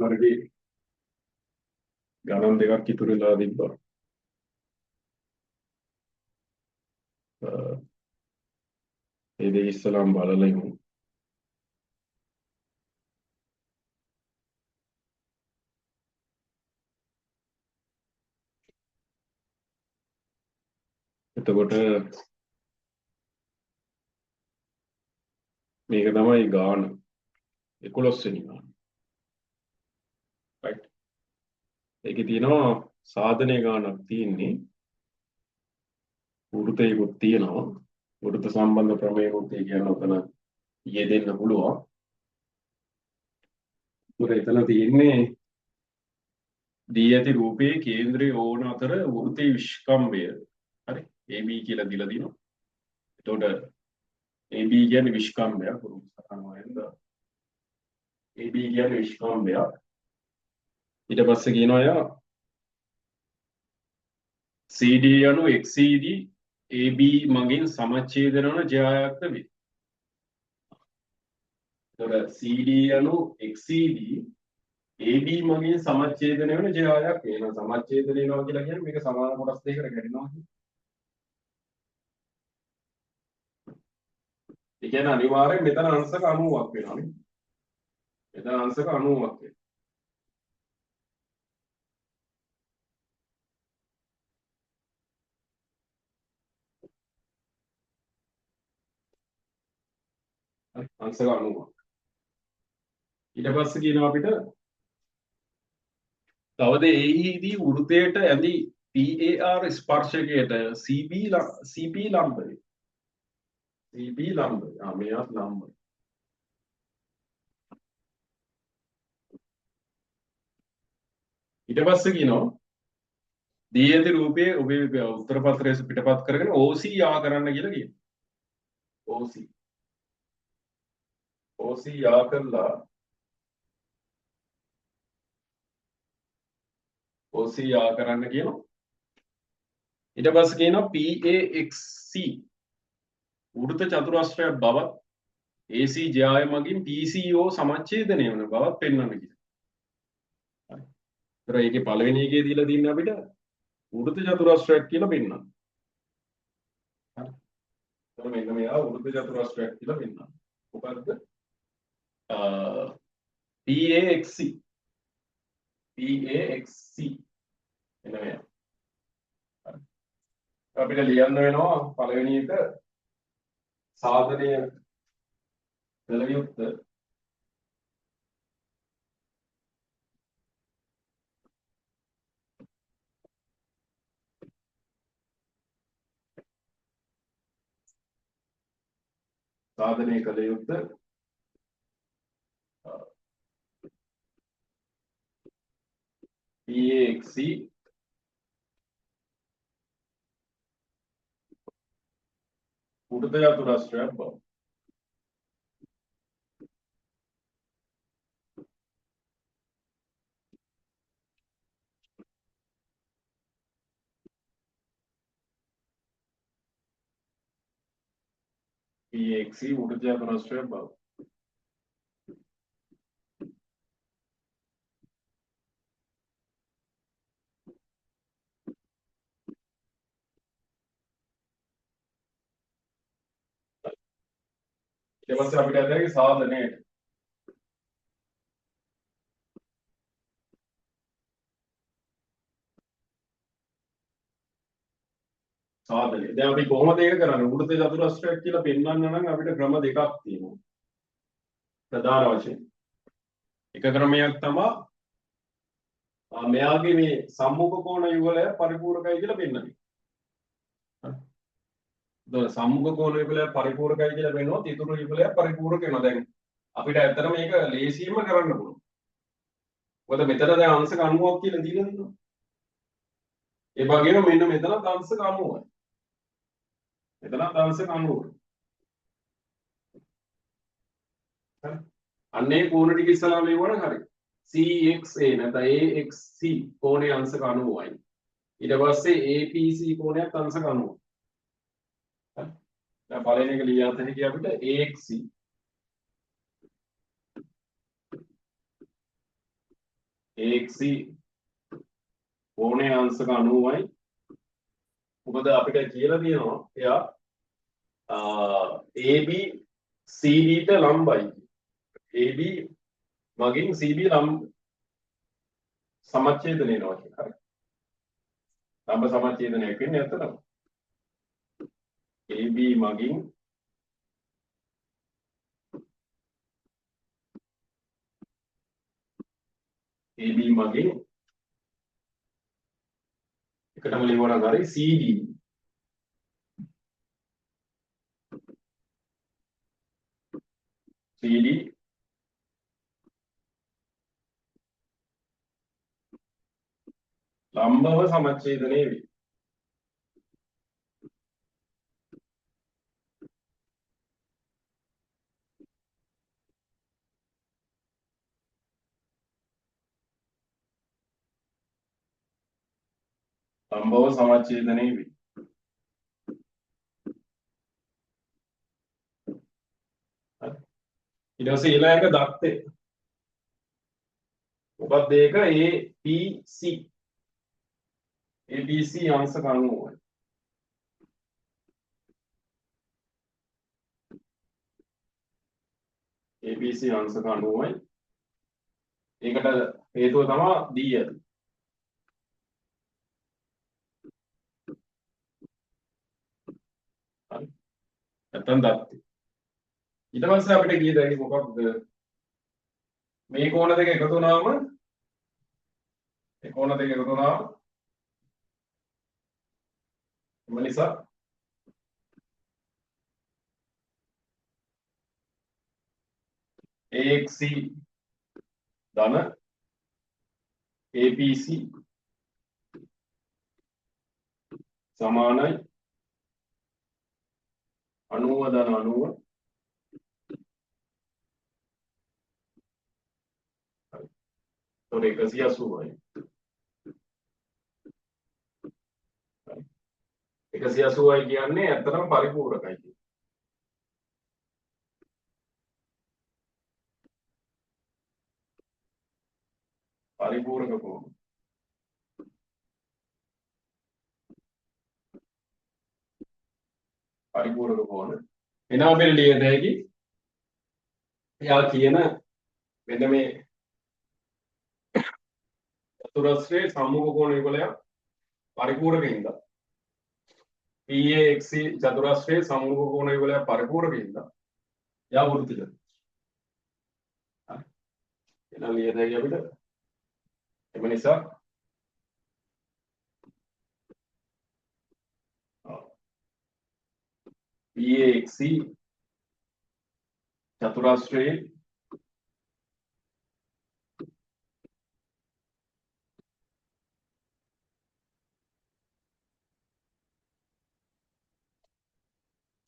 පරිදි ගණන් දෙකක් ඉතුරු වෙලා තිබ්බා. ඒ දෙක ඉස්සලම බලලා ඉමු. එතකොට මේක තමයි ගාන 11 වෙනි ගාන. right. ඒකේ තියෙනවා සාධනීය ගානක් තියෙන්නේ. වෘතයකුත් තියෙනවා. වෘත සම්බන්ධ ප්‍රමේයකුත් කියන උතන යෙදෙන්න පුළුවන්. මොකද එතන තියෙන්නේ දී ඇති රූපයේ කේන්ද්‍රය ඕන අතර වෘතයේ විස්කම්භය. හරි. AB කියලා දීලා දිනවා. එතකොට AB කියන්නේ විස්කම්භයක්. වෘත සටහන වලින්ද AB කියන්නේ විස්කම්භයක්. ඊට පස්සේ කියනවා යා CD යනු XCD AB මගින් සමච්ඡේදන වන ජයායක්ද වේ. එතකොට CD යනු XCD AB මගින් සමච්ඡේදන වෙන ජයායක් වෙන සමච්ඡේදන වෙනවා කියලා කියන්නේ මේක සමාන කොටස් දෙකකට කැඩෙනවා කියන්නේ. ඒ කියන්නේ අනිවාර්යෙන් මෙතන අංශක 90ක් වෙනවානේ. මෙතන අංශක 90ක් වෙනවා. අංශක 90ක්. ඊට පස්සේ කියනවා අපිට තවද AED වෘතයට ඇඳි PAR ස්පර්ශකයට CP ලම්බය. CP ලම්බය. මෙයාත් ලම්බය. ඊට පස්සේ කියනවා දී ඇති රූපයේ ඔබේ උත්තර පත්‍රයේ පිටපත් කරගෙන OC යා කරන්න කියලා කියනවා. OC යා කරලා OC යා කරන්න කියනවා. ඊට පස්සේ කියනවා PAXC වෘත චතුරස්‍රයක් බවත් AC ජයාය මගින් PCO සමච්ඡේදනය වන බවත් පෙන්වන්න කියලා. හරි. ඒතර ඒකේ පළවෙනි එකේ දීලා දින්න අපිට වෘත චතුරස්‍රයක් කියලා පෙන්වන්න. හරි. එතකොට මෙන්න මෙයා වෘත චතුරස්‍රයක් කියලා පෙන්වන්න. මොකද්ද? PAXC එන්න මෙයා. හරි. අපිට ලියන්න වෙනවා පළවෙනි එක සාධනීය කළ යුත්ත සාධනීය කළ යුත්ත PAXC වෘත චතුරස්‍රයක් බව. PAXC වෘත චතුරස්‍රයක් බව. ඊට පස්සේ අපිට ඇදලා සාධනයට සාධනය. දැන් අපි කොහොමද ඒක කරන්නේ? වෘත චතුරස්‍රයක් කියලා පෙන්වන්න නම් අපිට ක්‍රම දෙකක් තියෙනවා. ප්‍රධාන වශයෙන්. එක ක්‍රමයක් තමයි මෙයාගේ මේ සම්මුඛ කෝණ යුගලය පරිපූර්ණකයි කියලා පෙන්වන්නේ. හරි. සම්මුඛ කෝණ යුගලය පරිපූර්ණකයි කියලා පෙන්වුවොත් ඊතුරු යුගලය පරිපූර්ණක වෙනවා. දැන් අපිට ඇත්තට මේක ලේසියෙන්ම කරන්න පුළුවන්. මොකද මෙතන දැන් අංශක 90ක් කියලා දීලා තියෙනවා. ඒ වගේම මෙන්න මෙතන අංශක 90යි. මෙතන අංශක 90යි. හරි. අන්නේ කෝණ ටික ඉස්සලා මේවන හරි. CXA නැත්නම් AXC කෝණයේ අංශක 90යි. ඊට පස්සේ APC කෝණයක් අංශක 90යි. හරි. දැන් පළවෙනි එක ලියන්න හැකි අපිට AXC AXC කෝණයේ අංශක 90යි. මොකද අපිට කියලා තියෙනවා එයා AB CD ට ලම්බයි. AB මගින් CD සමච්ඡේදනය වෙනවා කියලා. හරි. ලම්බ සමච්ඡේදනයක් වෙන්නේ ඇත්තටම. AB මගින් එකටම ලියවනම් හරි CD ලම්බව සමච්ඡේදනය වේ. ලම්බව සමච්ඡේදනය වේ. ඊට පස්සේ ඊළඟ එක දත්තේ මොකක්ද ඒක ABC අංශක 90යි. ABC අංශක 90යි. ඒකට හේතුව තමයි D ඇති. හරි. නැත්නම් දත්තේ. ඊට පස්සේ අපිට කිය දෙන්නේ මොකක්ද? මේ කෝණ දෙක එකතු වුණාම ඒ කෝණ දෙක එකතු වුණාම එම නිසා AXC ධන APC සමානයි 90 ධන 90 तो 180යි 180යි කියන්නේ ඇත්තටම පරිපූර්ණකයි කියන්නේ. පරිපූර්ණක කෝණ. පරිපූර්ණක කෝණ. එනවා අපිට ලියන්න හැකි. එයා කියන මෙන්න මේ චතුරස්‍රයේ සම්මුඛ කෝණ යුගලයක් පරිපූර්ණකින්ද PAXC චතුරස්‍රයේ සම්මුඛ කෝණ යුගලයක් පරිපූර්ණකින්ද යා වෘත්තික. හරි. එහෙනම් ලියන්න හැකි අපිට. එම නිසා PAXC චතුරස්‍රයේ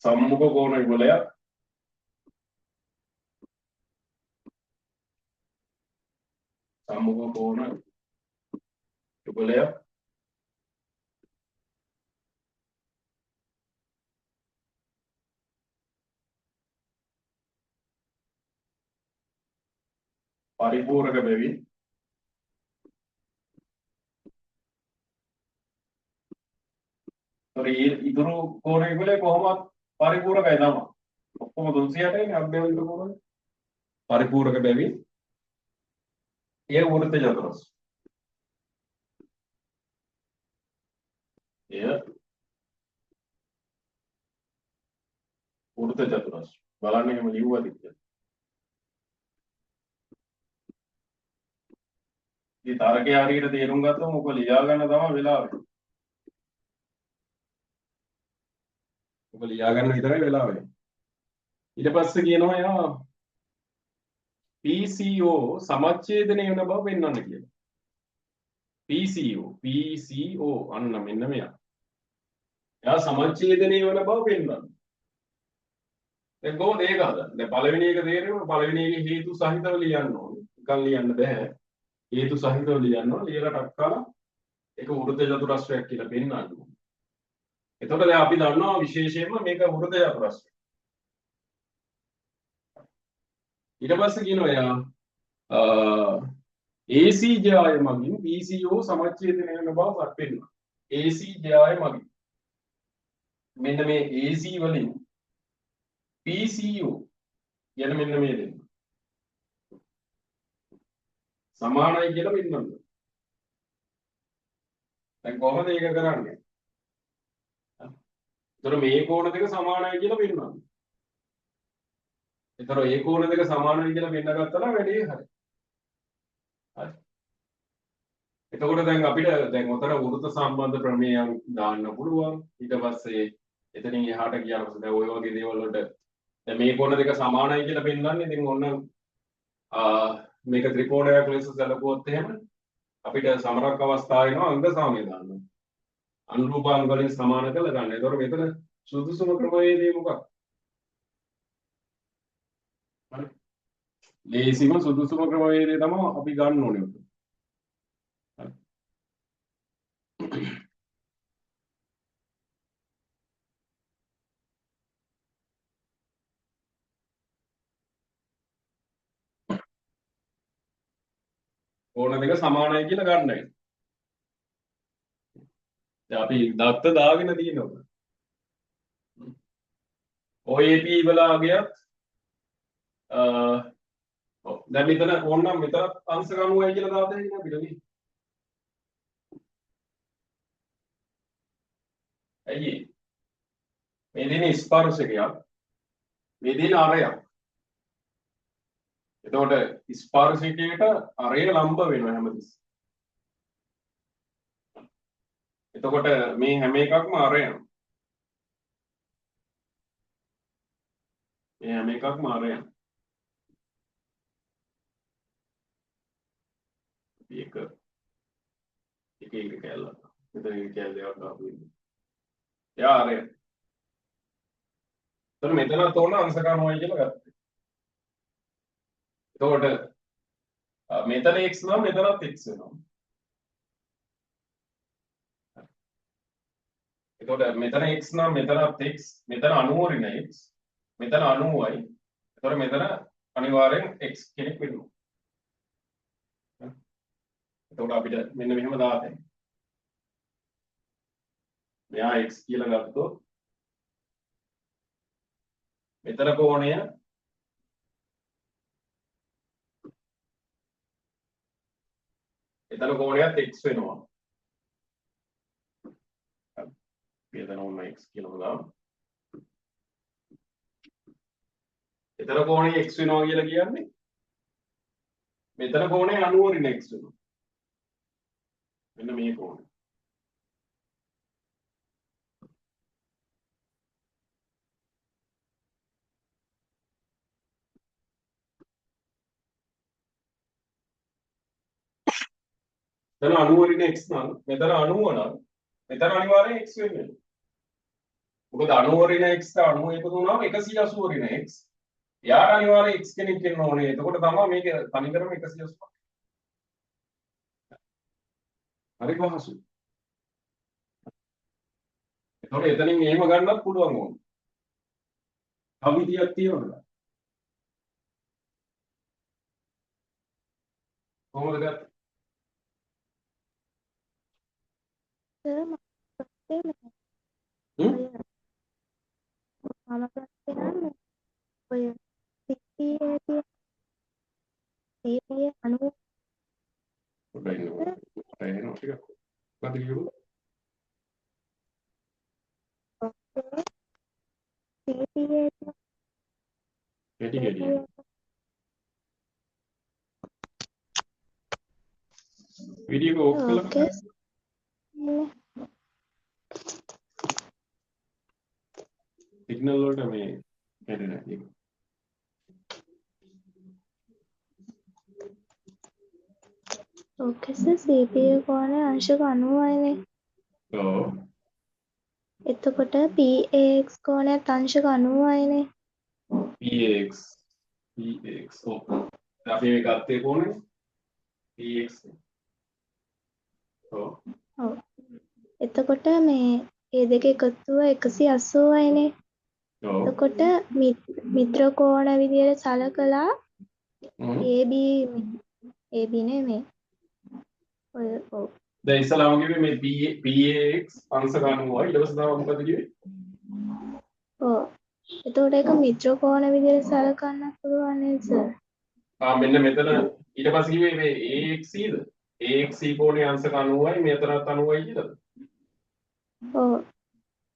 සම්මුඛ කෝණ යුගලයක් පරිපූර්ණක බැවින් ඉතුරු කෝණ යුගලය කොහොමද පරිපූර්ණකයි තමයි. ඔක්කොම 360යි අභ්‍යවෘත කෝණ. පරිපූර්ණක බැවින් ඒ වෘත්ත චතුරස්‍රය. එය වෘත්ත චතුරස්‍රය. බලන්න එහෙම ලියුවද කියලා. ඉතින් තරකේ හරියට තේරුම් ගත්තොත් මොකද ලියා ගන්න තමයි වෙලාව. ඔබ ලියා ගන්න විතරයි වෙලාව වෙන්නේ. ඊට පස්සේ කියනවා එයා PCO සමච්ඡේදනය වෙන බව පෙන්වන්න කියලා. PCO අන්න මෙන්න මෙයා. එයා සමච්ඡේදනය වෙන බව පෙන්වන්න. දැන් කොහොමද ඒක හදන්නේ? දැන් පළවෙනි එක තේරෙනවා පළවෙනි එකේ හේතු සහිතව ලියන්න ඕනේ. නිකන් ලියන්න බෑ. හේතු සහිතව ලියන්න ඕනේ. ලියලා ටක් කාලා ඒක වෘත්ත චතුරස්‍රයක් කියලා පෙන්වන්න ඕනේ. එතකොට දැන් අපි දන්නවා විශේෂයෙන්ම මේක වෘත්ත චතුරස්‍රය. ඊට පස්සේ කියනවා එයා ACJය මගින් PCO සමච්ඡේදනය වෙන බව පෙන්වනවා. ACJය මගින් මෙන්න මේ AC වලින් PCO කියන මෙන්න මේ දෙන්න සමානයි කියලා පෙන්වන්න. දැන් කොහොමද ඒක කරන්නේ? ඒතර මේ කෝණ දෙක සමානයි කියලා පෙන්වන්න. ඒතර ඒ කෝණ දෙක සමානයි කියලා පෙන්න ගත්තා නම් වැඩේ හරි. හරි. එතකොට දැන් අපිට දැන් උතර වෘත්ත සම්බන්ධ ප්‍රමේයයන් දාන්න පුළුවන්. ඊට පස්සේ එතනින් එහාට ගියාම දැන් ওই වගේ දේවල් වලට දැන් මේ කෝණ දෙක සමානයි කියලා පෙන්නන්නේ. ඉතින් ඔන්න මේක ත්‍රිකෝණයක් ලෙස සැලකුවොත් එහෙම අපිට සමරක් අවස්ථාව වෙනවා අංග සාමය දාන්න. අනුරූපාංග වලින් සමාන කරලා ගන්න. ඒතකොට මෙතන සුදුසුම ක්‍රමවේදය මොකක්ද? හරි. ලේසිම සුදුසුම ක්‍රමවේදය තමයි අපි ගන්න ඕනේ උතන. හරි. කෝණ දෙක සමානයි කියලා ගන්නයි. දැන් අපි දත්ත දාගෙන තියෙනවා. OAP වල අගයත් දැන් මෙතන ඕනනම් මෙතන අංශ 90යි කියලා දාත හැකියි අපිට නේ. ඇයි මේ දෙන ස්පර්ශකයක් මේ දෙන අරයක්. එතකොට ස්පර්ශකයට අරය ලම්බ වෙනවා හැමතිස්සෙම. එතකොට මේ හැම එකක්ම අරයන්. මේ හැම එකක්ම අරයන්. එක කැලලක්. මෙතන කැලලයක් ආපු ඉන්නේ. එයා අරයන්. එතන මෙතන තෝරන අංශ 90යි කියලා ගත්තා. එතකොට මෙතන x නම් මෙතනත් x වෙනවා. එතකොට මෙතන x නම් මෙතනත් x, මෙතන 90 ඍණ x, මෙතන 90යි. එතකොට මෙතන අනිවාර්යෙන් x කෙනෙක් වෙනවා. එතකොට අපිට මෙන්න මෙහෙම දාතේ. මෙයා x කියලා ගත්තොත් මෙතන කෝණය එතන කෝණයත් x වෙනවා. එතන ඕන x කියලා දාමු. එතන කෝණය x වෙනවා කියලා කියන්නේ මෙතන කෝණය 90 ඍණ x වෙනවා. මෙන්න මේ කෝණය. මෙතන 90 ඍණ x නම් මෙතන 90 නම් මෙතන අනිවාර්යෙන් x වෙන්නේ. මොකද 90 ඍණ x ට 90 එකතු වුණාම 180 ඍණ x. යාට අනිවාර්යෙන් x කෙනෙක් වෙන්න ඕනේ. එතකොට තමයි මේක තනිකරම 180. හරි පහසුයි. එතකොට එතනින් එහෙම ගන්නත් පුළුවන් ඕනේ. තව විදියක් තියෙනවද? කොහොමද ගත්තේ? Video off කළා. සිග්නල් වලට මේ කැඩෙන්නේ නැහැ. ඕකේ සර් CPU කෝණය අංශක 90යිනේ. ඔව්. එතකොට PAX කෝණයත් අංශක 90යිනේ. PAX ඔව්. අපි මේ ගත්තේ කොහොමද? PX. ඔව්. ඔව්. එතකොට මේ දෙක එකතුව 180යිනේ. ඔව්. එතකොට මිත්‍ර කෝණ විදියට සලකලා AB නෙමෙයි ඔය ඔව් දැන් ඉස්සලාම කිව්වේ මේ PAX අංශක 90යි. ඊට පස්සේ තමයි මොකද කිව්වේ? ඔව් එතකොට ඒක මිත්‍ර කෝණ විදිහට සලකන්න පුළුවන් නේද සර්? මෙන්න මෙතන ඊට පස්සේ කිව්වේ මේ AXC ද? AXC කෝණයේ අංශක 90යි මෙතනත් 90යි කියලාද? ඔව්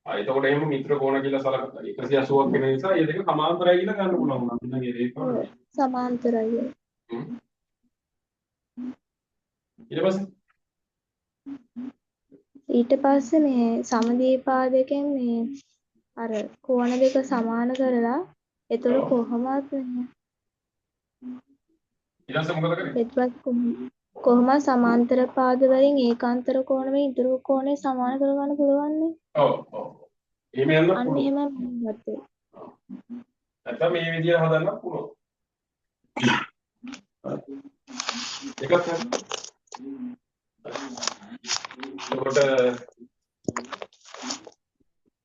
එතකොට එහෙම මිත්‍ර කෝණ කියලා සලකලා 180ක් වෙන නිසා මේ දෙක සමාන්තරයි කියලා ගන්න පුළුවන් නම් මෙන්න මේ රේඛාව ඔව් සමාන්තරයි. ඊට පස්සේ ඊට පස්සේ මේ සමදීපාදයෙන් මේ අර කෝණ දෙක සමාන කරලා එතකොට කොහොමවත් මේ ඊට පස්සේ මොකද කරේ? ඊට පස්සේ කොහොමද සමාන්තර පාද වලින් ඒකාන්තර කෝණ මේ ඉතුරු කෝණේ සමාන කරගන්න පුළුවන් නේ? ඔව් ඔව්. එහෙම යන්න අන්න පුළුවන්. එහෙම ගත්තේ. නැත්නම් මේ විදියට හදන්න පුළුවන්. එකක් හරි. එතකොට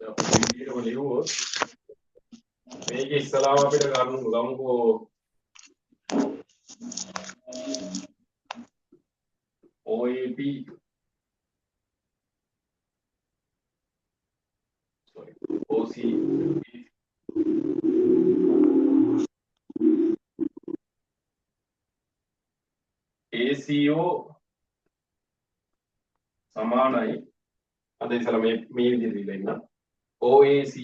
අපි විදියටම ලියුවොත් මේක ඉස්සලාම අපිට ගමුකෝ OAP sorry OC ACO සමානයි අද ඉස්සලා මේ විදිහට ලියලා ඉන්න OAC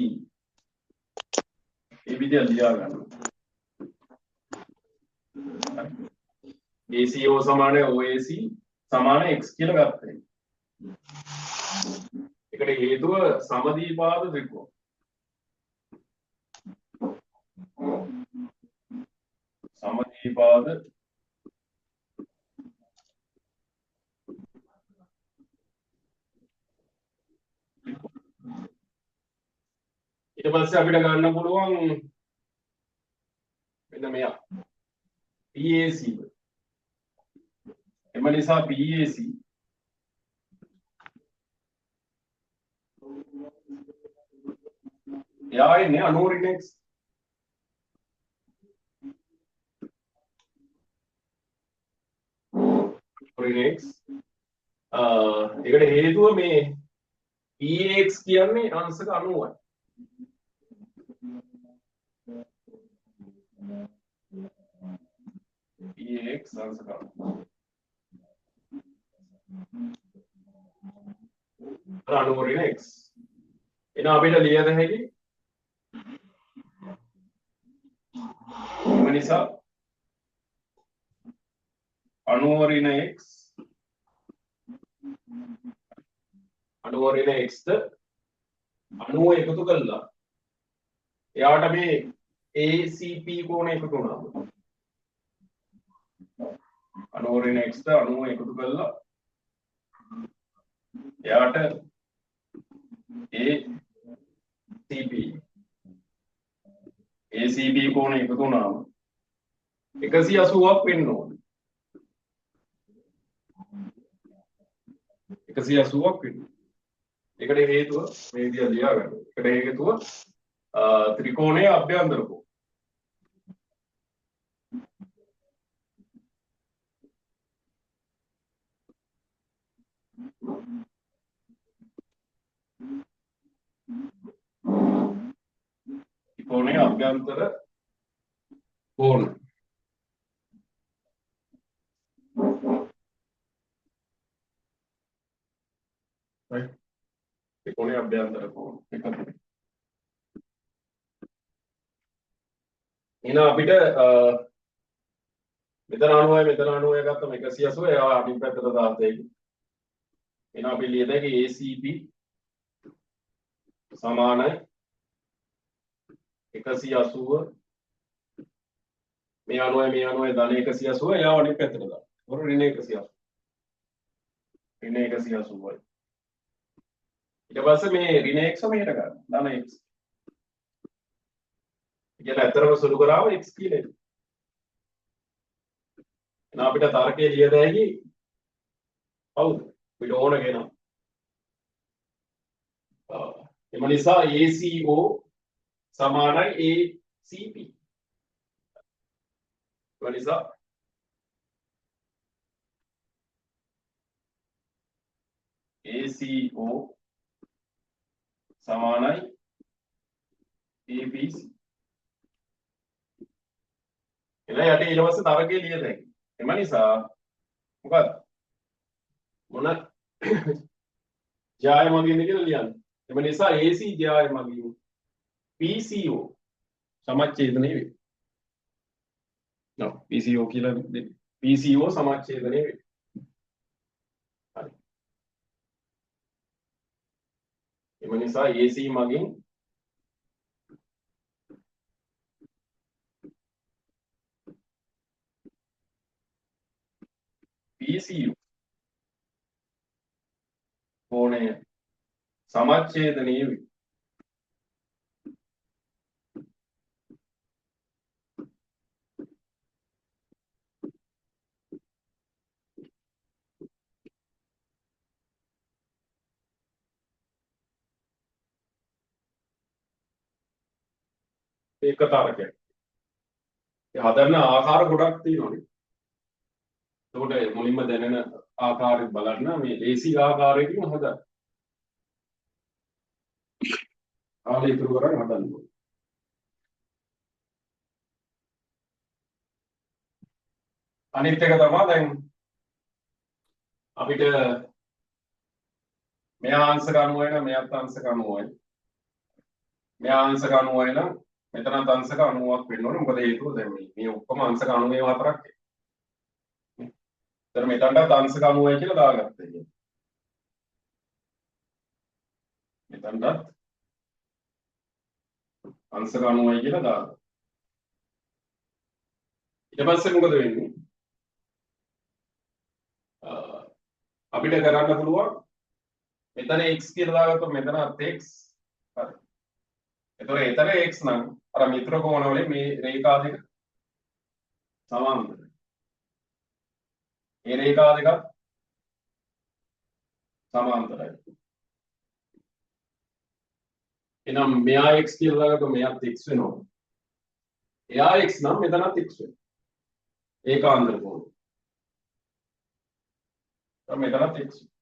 මේ විදිහට ලියා ගන්න. ACO සමානයි OAC සමාන x කියලා ගත්තා. ඒකට හේතුව සමදීපාද ත්‍රිකෝණ. සමදීපාද ඊට පස්සේ අපිට ගන්න පුළුවන් මෙන්න මෙයා PAC. එම නිසා PAC එයා එන්නේ 90 රින් x. රින් x. ඒකට හේතුව මේ PAX කියන්නේ අංශක 90යි. PAX අංශක 90 රින් x. එන අපිට ලියද හැකි එම නිසා 90 රින් x 90 රින් x ද 90 එකතු කළා එයාට මේ ACP කෝණය එකතු වුණා. 90 රින් x ද 90 එකතු කළා එයාට ACP කෝණය එකතු වුණාම 180ක් වෙන්න ඕනේ. 180ක් වෙන්න. ඒකට හේතුව මේ විදිය ලියා ගන්න. ඒකට හේතුව ත්‍රිකෝණයේ අභ්‍යන්තර කෝණ. ත්‍රිකෝණයේ අභ්‍යන්තර කෝණ. right? ත්‍රිකෝණයේ අභ්‍යන්තර කෝණ එකක්. එහෙනම් අපිට මෙතන 90යි මෙතන 90යි ගත්තම 180 ඒවා අනිත් පැත්තට දාත හැකි. එහෙනම් අපි ලියද හැකි ACP සමානයි 180 මේ 90යි මේ 90යි ධන 180 ඒවා අනිත් පැත්තට දාන්න. මොන ඍණ 180. ඍණ 180යි. ඊට පස්සේ මේ ඍණ x මෙහෙට ගන්න. ධන x. ඉතින් ඇත්තටම සුළු කරාම x කියලා එනවා. එහෙනම් අපිට තර්කයේ ලියද හැකි කවුද? අපිට ඕන කෙනා. එම නිසා ACO සමානයි ACP. ඒ නිසා ACO සමානයි ABC. එලා යට ඊට පස්සේ තරකේ ලිය දෙන්න. එම නිසා මොකද මොන ජාය මගින්ද කියලා ලියන්න. එම නිසා AC ජාය මගින් PCO සමච්ඡේදනය වේ. PCO කියලා දෙන්න. PCO සමච්ඡේදනය වේ. හරි. එම නිසා AC මගින් PCO කෝණය සමච්ඡේදනය වේ. ඒක තරකයක්. ඒ හදන්න ආකාර ගොඩක් තියෙනවානේ. එතකොට මුලින්ම දැනෙන ආකාරය බලන්න මේ AC ආකාරයකින් හදන්න. කාලය ඉතුරු කරන් හදන්න ඕනේ. අනිත් එක තමයි දැන් අපිට මෙයා අංශක 90යි නම් මෙයාත් අංශක 90යි. මෙයා අංශක 90යි නම් මෙතනත් අංශක 90ක් වෙන්න ඕනේ. මොකද හේතුව දැන් මේ ඔක්කොම අංශක 94ක්. ඒතර මෙතනට අංශක 90යි කියලා දාගත්තා කියන්නේ. මෙතනට අංශක 90යි කියලා දාගත්තා. ඊට පස්සේ මොකද වෙන්නේ? අපිට කරන්න පුළුවන් මෙතන x කියලා දාගත්තොත් මෙතනත් x. හරි. එතකොට එතන x නම් අර මිත්‍ර කෝණ වලින් මේ රේඛා දෙක සමාන්තරයි. මේ රේඛා දෙකත් සමාන්තරයි. එහෙනම් මෙයා x කියලා දාගත්තොත් මෙයාත් x වෙනවා. එයා x නම් මෙතනත් x වෙනවා. ඒකාන්තර කෝණ. මෙතනත් x.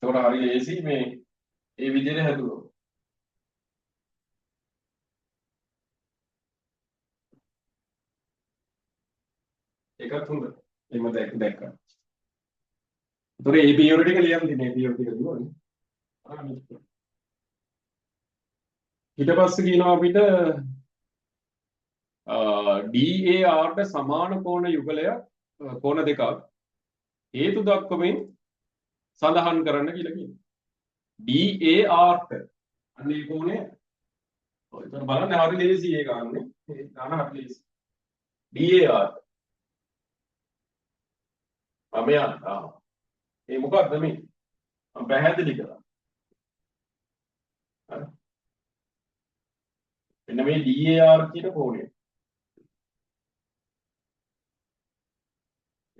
එතකොට හරිය AC මේ ඒ විදිහට හැදුවා. ඒකත් හොඳයි. එහෙම දැක්කා. ඒතොර ඒ පියවර ටික ලියන්න තියෙන ඒ පියවර ටික ලියුවානේ. ඊට පස්සේ කියනවා අපිට DAR ට සමාන කෝණ යුගලයක් කෝණ දෙකක් හේතු දක්වමින් සඳහන් කරන්න කියලා කියනවා. DAR ට අන්නේ කෝණය ඔය එතන බලන්න හරි ලේසි ඒ ගන්න. ඒ ගන්න හරි ලේසි. DAR ඒ මොකක්ද මේ? මම පැහැදිලි කරා. හරි. මෙන්න මේ DAR කියන කෝණය.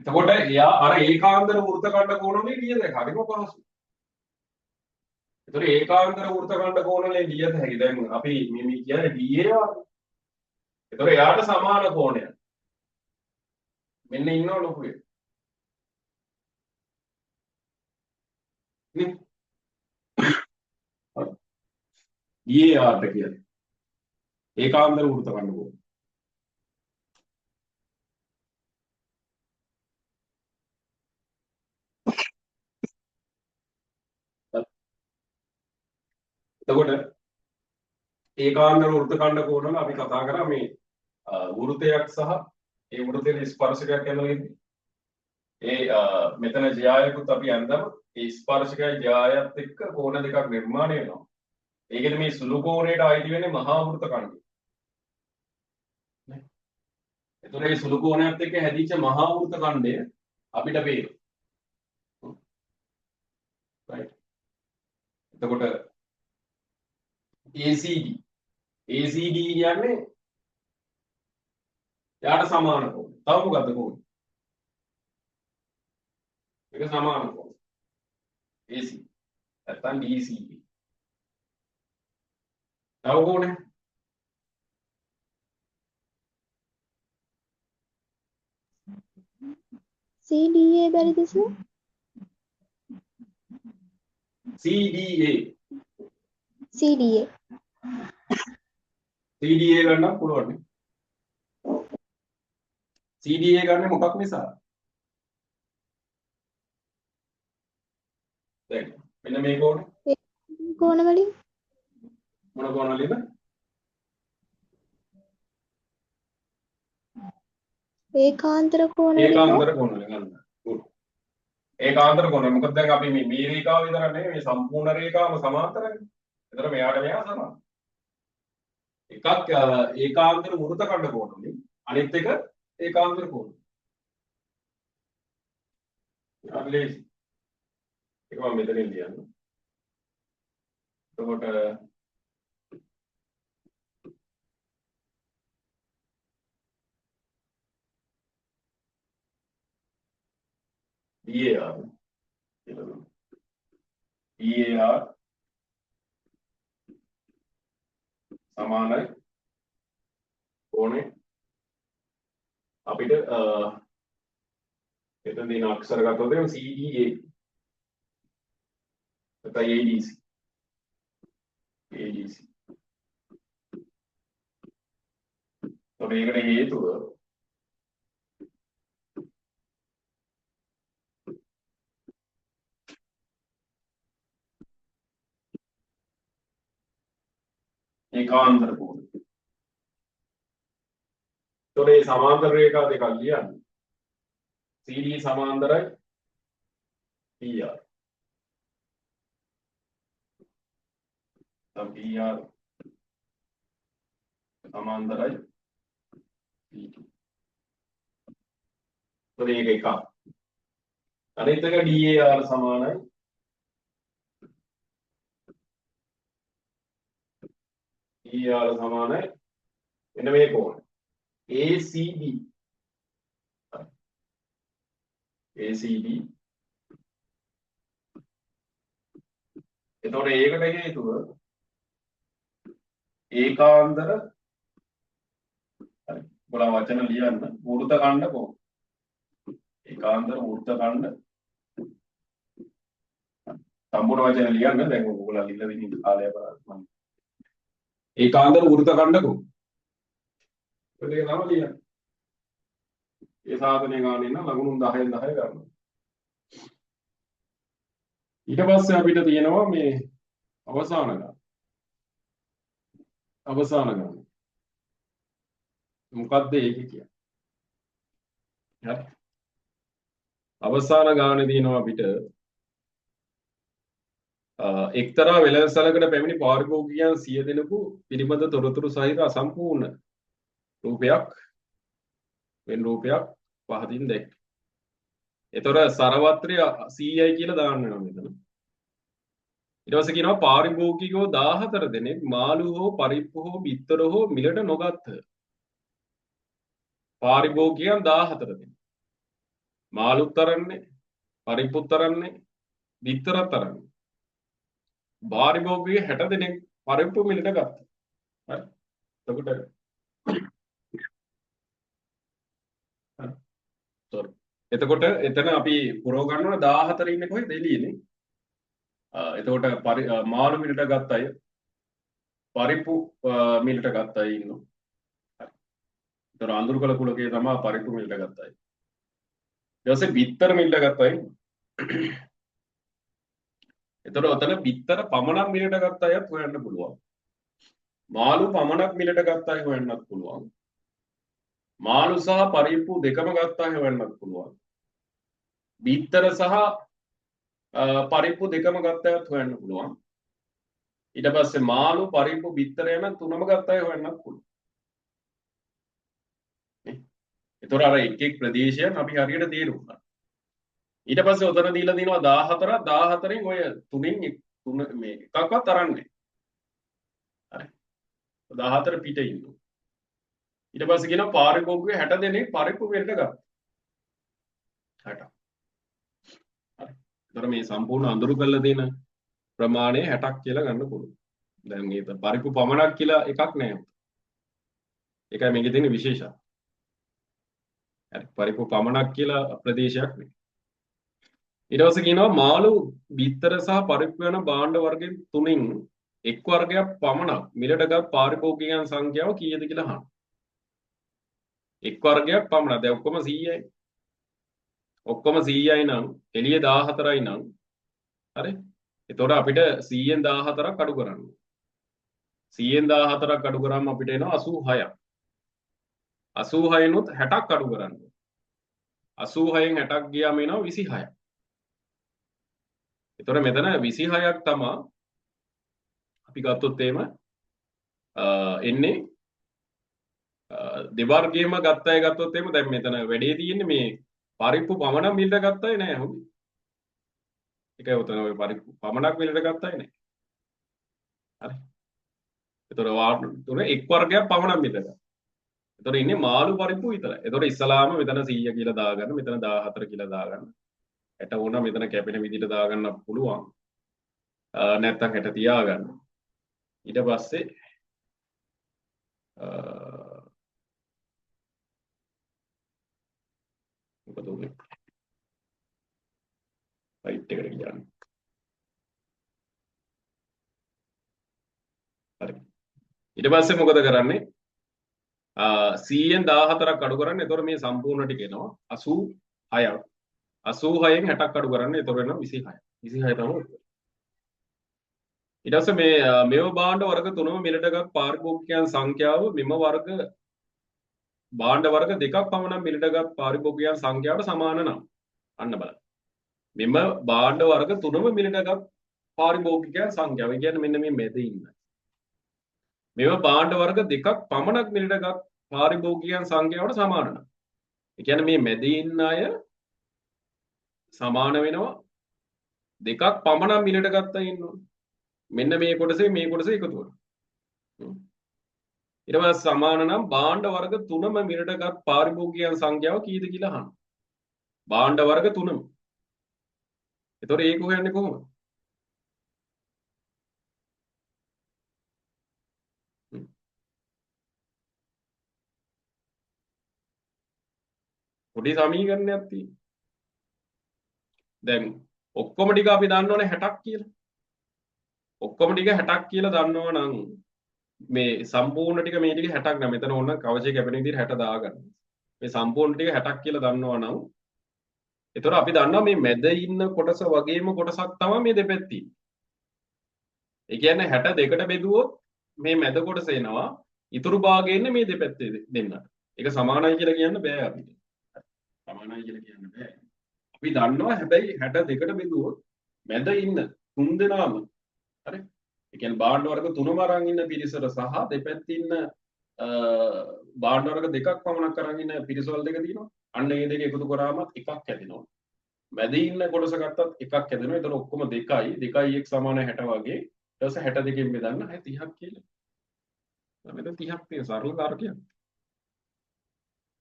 එතකොට එයා අර ඒකාන්තර වෘත්තකණ්ඩ කෝණනේ ලියද හරිම පහසුයි. එතකොට ඒකාන්තර වෘත්තකණ්ඩ කෝණනේ ලියද හැකි. දැන් අපි මේ කියන්නේ DAR. එතකොට එයාට සමාන කෝණයක්. මෙන්න ඉන්නව ලොකුවේ. නේ? DAR ට කියන්නේ ඒකාන්තර වෘත්තකණ්ඩ කෝණ. එතකොට ඒකාන්තර වෘත්තකණ්ඩ කෝණ වල අපි කතා කරා මේ වෘතයක් සහ ඒ වෘතයේ ස්පර්ශකයක් යනවා. ඒ මෙතන ජයායකුත් අපි අන්දම ඒ ස්පර්ශකයි ජයායත් එක්ක කෝණ දෙකක් නිර්මාණය වෙනවා. ඒකෙද මේ සුළු කෝණයට අයිති වෙන්නේ මහා වෘත්තකණ්ඩය. නේ? එතකොට මේ සුළු කෝණයත් එක්ක හැදිච්ච මහා වෘත්තකණ්ඩය අපිට පේනවා. right. එතකොට ACD කියන්නේ යාට සමාන කෝණ. තව මොකද්ද කෝණ? ඒක සමාන කෝණ. AC. නැත්නම් DCA. තව කොහොනේ? CDA බැරිද සර්? CDA. CDA. CDA ගන්න පුළුවන් නේ. CDA ගන්න මොකක් නිසා? දැන් මෙන්න මේක ඕනේ. කෝණ වලින් මොන කෝණ වලින්ද? ඒකාන්තර කෝණ වලින්. ඒකාන්තර කෝණ වලින් ගන්න. good. ඒකාන්තර කෝණ. මොකද දැන් අපි මේ රේඛාව විතර නෙමෙයි මේ සම්පූර්ණ රේඛාවම සමාන්තරයි. ඒතර මෙයාට මෙයා සමාන. එකක් ඒකාන්තර වෘත්ත ඛණ්ඩ කෝණ වලින් අනිත් එක ඒකාන්තර කෝණ. හරි. ඒක මම මෙතනින් ලියන්න. එතකොට EAR EAR සමානයි ඕනේ අපිට එතන දින අක්ෂර ගත්තොත් එහෙනම් CDA නැත්නම් ADC ඒකට හේතුව ඒකාන්තර කෝණ. ඒතකොට මේ සමාන්තර රේඛා දෙකක් ලියන්න. CD සමාන්තරයි PR. PR සමාන්තරයි CD. ඒතකොට මේක එකක්. අනිත් එක DAR සමානයි ER සමානයි මෙන්න මේ කෝණ ACD. එතකොට ඒකට හේතුව ඒකාන්තර හරි ඔයාලා වචන ලියන්න වෘත්ත ඛණ්ඩ කෝණ. ඒකාන්තර වෘත්ත ඛණ්ඩ සම්පූර්ණ වචන ලියන්න. දැන් ඔයගොල්ලෝ ලියලා ඉන්න කාලය බලන්න. ඒකාන්තර වෘත්ත ඛණ්ඩ කෝණ. ඒක නම ලියන්න. ඒ සාධනය ගානේ නම් ලකුණු 10න් 10 ගන්නවා. ඊට පස්සේ අපිට තියෙනවා මේ අවසාන ගාන. මොකක්ද ඒක කියන්නේ? හරි. අවසාන ගානේ තියෙනවා අපිට එක්තරා වෙළඳසැලකට පැමිණි පාරිභෝගිකයන් 100 දෙනෙකු පිළිබඳ තොරතුරු සහිත අසම්පූර්ණ රූපයක් පහතින් දැක්. එතකොට සරවත්‍රය 100යි කියලා දාන්න වෙනවා මෙතන. ඊට පස්සේ කියනවා පාරිභෝගිකයෝ 14 දෙනෙක් මාළු හෝ පරිප්පු හෝ බිත්තර හෝ මිලට නොගත්හ. පාරිභෝගිකයන් 14 දෙනෙක්. මාළුත් තරන්නේ, පරිප්පුත් තරන්නේ, බිත්තරත් තරන්නේ. පාරිභෝගිකයෝ 60 දෙනෙක් පරිප්පු මිලට ගත්තා. හරි. එතකොට sorry. එතකොට එතන අපි පුරව ගන්න ඕන 14 ඉන්නේ කොහෙද එළියේනේ. එතකොට මාළු මිලට ගත්ත අය පරිප්පු මිලට ගත්ත අය ඉන්නවා. හරි. ඒතර අඳුරුකල කුලකේ තමයි පරිප්පු මිලට ගත්ත අය. ඊට පස්සේ බිත්තර මිලට ගත්ත අය. එතකොට ඔතන බිත්තර පමණක් මිලට ගත්ත අයත් හොයන්න පුළුවන්. මාළු පමණක් මිලට ගත්ත අය හොයන්නත් පුළුවන්. මාළු සහ පරිප්පු දෙකම ගත්ත අය හොයන්නත් පුළුවන්. බිත්තර සහ පරිප්පු දෙකම ගත්ත අයත් හොයන්න පුළුවන්. ඊට පස්සේ මාළු පරිප්පු බිත්තර යන තුනම ගත්ත අය හොයන්නත් පුළුවන්. ඒතොර අර එක් එක් ප්‍රදේශයන් අපි හරියට තේරුම් ගන්න. ඊට පස්සේ උතන දීලා දිනවා 14ක් 14න් ඔය තුනෙන් තුන මේ එකක්වත් තරන්නේ. හරි. 14 පිට ඉන්නවා. ඊට පස්සේ කියනවා පාරිභෝගිකයෝ 60 දෙනෙක් පරිප්පු මිලට ගත්තා. 60. හරි. ඒතර මේ සම්පූර්ණ අඳුරු කරලා දෙන ප්‍රමාණය 60ක් කියලා ගන්න පුළුවන්. දැන් මේක පරිප්පු පමණක් කියලා එකක් නැහැ. ඒකයි මේකේ තියෙන විශේෂය. හරි පරිප්පු පමණක් කියලා ප්‍රදේශයක් නෙවෙයි. ඊට පස්සේ කියනවා මාළු බිත්තර සහ පරිප්පු යන භාණ්ඩ වර්ගයෙන් තුنين එක් වර්ගයක් පමණක් මිලටගත් පාරිභෝගිකයන් සංඛ්‍යාව කීයද කියලා අහනවා. එක් වර්ගයක් පමණ. දැන් ඔක්කොම 100යි. ඔක්කොම 100යි නම් එළිය 14යි නම් හරි. එතකොට අපිට 100ෙන් 14ක් අඩු කරන්න. 100ෙන් 14ක් අඩු කරාම අපිට එනවා 86ක්. 86 නුත් 60ක් අඩු කරන්න. 86න් 60ක් ගියාම එනවා 26ක්. එතකොට මෙතන 26ක් තමයි අපි ගත්තොත් එහෙම එන්නේ දෙවර්ගයේම ගත්ත අය ගත්තොත් එහෙම දැන් මෙතන වැඩේ තියෙන්නේ මේ පරිප්පු පමණක් මිලට ගත්ත අය නෑ හොඳයි. ඒකයි උතන ඔය පරිප්පු පමණක් මිලට ගත්ත අය නෑ. හරි. එතකොට වාර්ඩ් තුන එක් වර්ගයක් පමණක් මිලට ගත්තා. එතකොට ඉන්නේ මාළු පරිප්පු විතරයි. එතකොට ඉස්සලාම මෙතන 100 කියලා දාගන්න, මෙතන 14 කියලා දාගන්න. 60 වුණා මෙතන කැපෙන විදිහට දාගන්න පුළුවන්. නැත්තම් 60 තියාගන්න. ඊට පස්සේ මොකද උනේ? රයිට් එකට ගියානේ. හරි. ඊට පස්සේ මොකද කරන්නේ? 100ෙන් 14ක් අඩු කරන්නේ. එතකොට මේ සම්පූර්ණ ටික එනවා 86ක්. 86න් 60ක් අඩු කරන්නේ. එතකොට එනවා 26. 26 තමයි. ඊට පස්සේ මෙව භාණ්ඩ වර්ග තුනම මිලටගත් පාරිභෝගිකයන් සංඛ්‍යාව මෙම වර්ග භාණ්ඩ වර්ග දෙකක් පමණ මිලටගත් පාරිභෝගිකයන් සංඛ්‍යාවට සමාන නම් අන්න බලන්න. මෙම භාණ්ඩ වර්ග තුනම මිලටගත් පාරිභෝගිකයන් සංඛ්‍යාව. ඒ කියන්නේ මෙන්න මේ මැද ඉන්න. මෙව භාණ්ඩ වර්ග දෙකක් පමණක් මිලටගත් පාරිභෝගිකයන් සංඛ්‍යාවට සමාන නම්. ඒ කියන්නේ මේ මැද ඉන්න අය සමාන වෙනවා දෙකක් පමණ මිලට ගත්තා ඉන්නවා. මෙන්න මේ කොටසේ මේ කොටසේ එකතු වෙනවා. ඊට පස්සේ සමාන නම් භාණ්ඩ වර්ග තුනම මිලටගත් පාරිභෝගිකයන් සංඛ්‍යාව කීයද කියලා අහනවා. භාණ්ඩ වර්ග තුනම. ඒතකොට ඒක හොයන්නේ කොහොමද? පොඩි සමීකරණයක් තියෙනවා. දැන් ඔක්කොම ටික අපි දන්නවනේ 60ක් කියලා. ඔක්කොම ටික 60ක් කියලා දන්නවා නම් මේ සම්පූර්ණ ටික මේ ටික 60ක් නෑ. මෙතන ඕන කවචේ කැපෙන විදිහට 60 දාගන්න. මේ සම්පූර්ණ ටික 60ක් කියලා දන්නවා නම් ඒතර අපි දන්නවා මේ මැද ඉන්න කොටස වගේම කොටසක් තමයි මේ දෙපැත්තේ. ඒ කියන්නේ 62ට බෙදුවොත් මේ මැද කොටස එනවා. ඉතුරු භාගය එන්නේ මේ දෙපැත්තේ දෙන්නට. ඒක සමානයි කියලා කියන්න බෑ අපිට. සමානයි කියලා කියන්න බෑ. අපි දන්නවා හැබැයි 62ට බෙදුවොත් මැද ඉන්න තුන් දෙනාම හරි. ඒ කියන්නේ භාණ්ඩ වර්ග තුනම අරන් ඉන්න පිරිසට සහ දෙපැත්තේ ඉන්න භාණ්ඩ වර්ග දෙකක් පමණක් අරන් ඉන්න පිරිසවල දෙක තියෙනවා. අන්න ඒ දෙක එකතු කරාම එකක් හැදෙනවා. මැද ඉන්න කොටස ගත්තත් එකක් හැදෙනවා. ඒතර ඔක්කොම 2යි. 2යි 1 සමාන 60 වගේ. ඊට පස්සේ 62කින් බෙදන්න 30ක් කියලා. මෙතන 30ක් තියෙන සරල කාර්යයක්.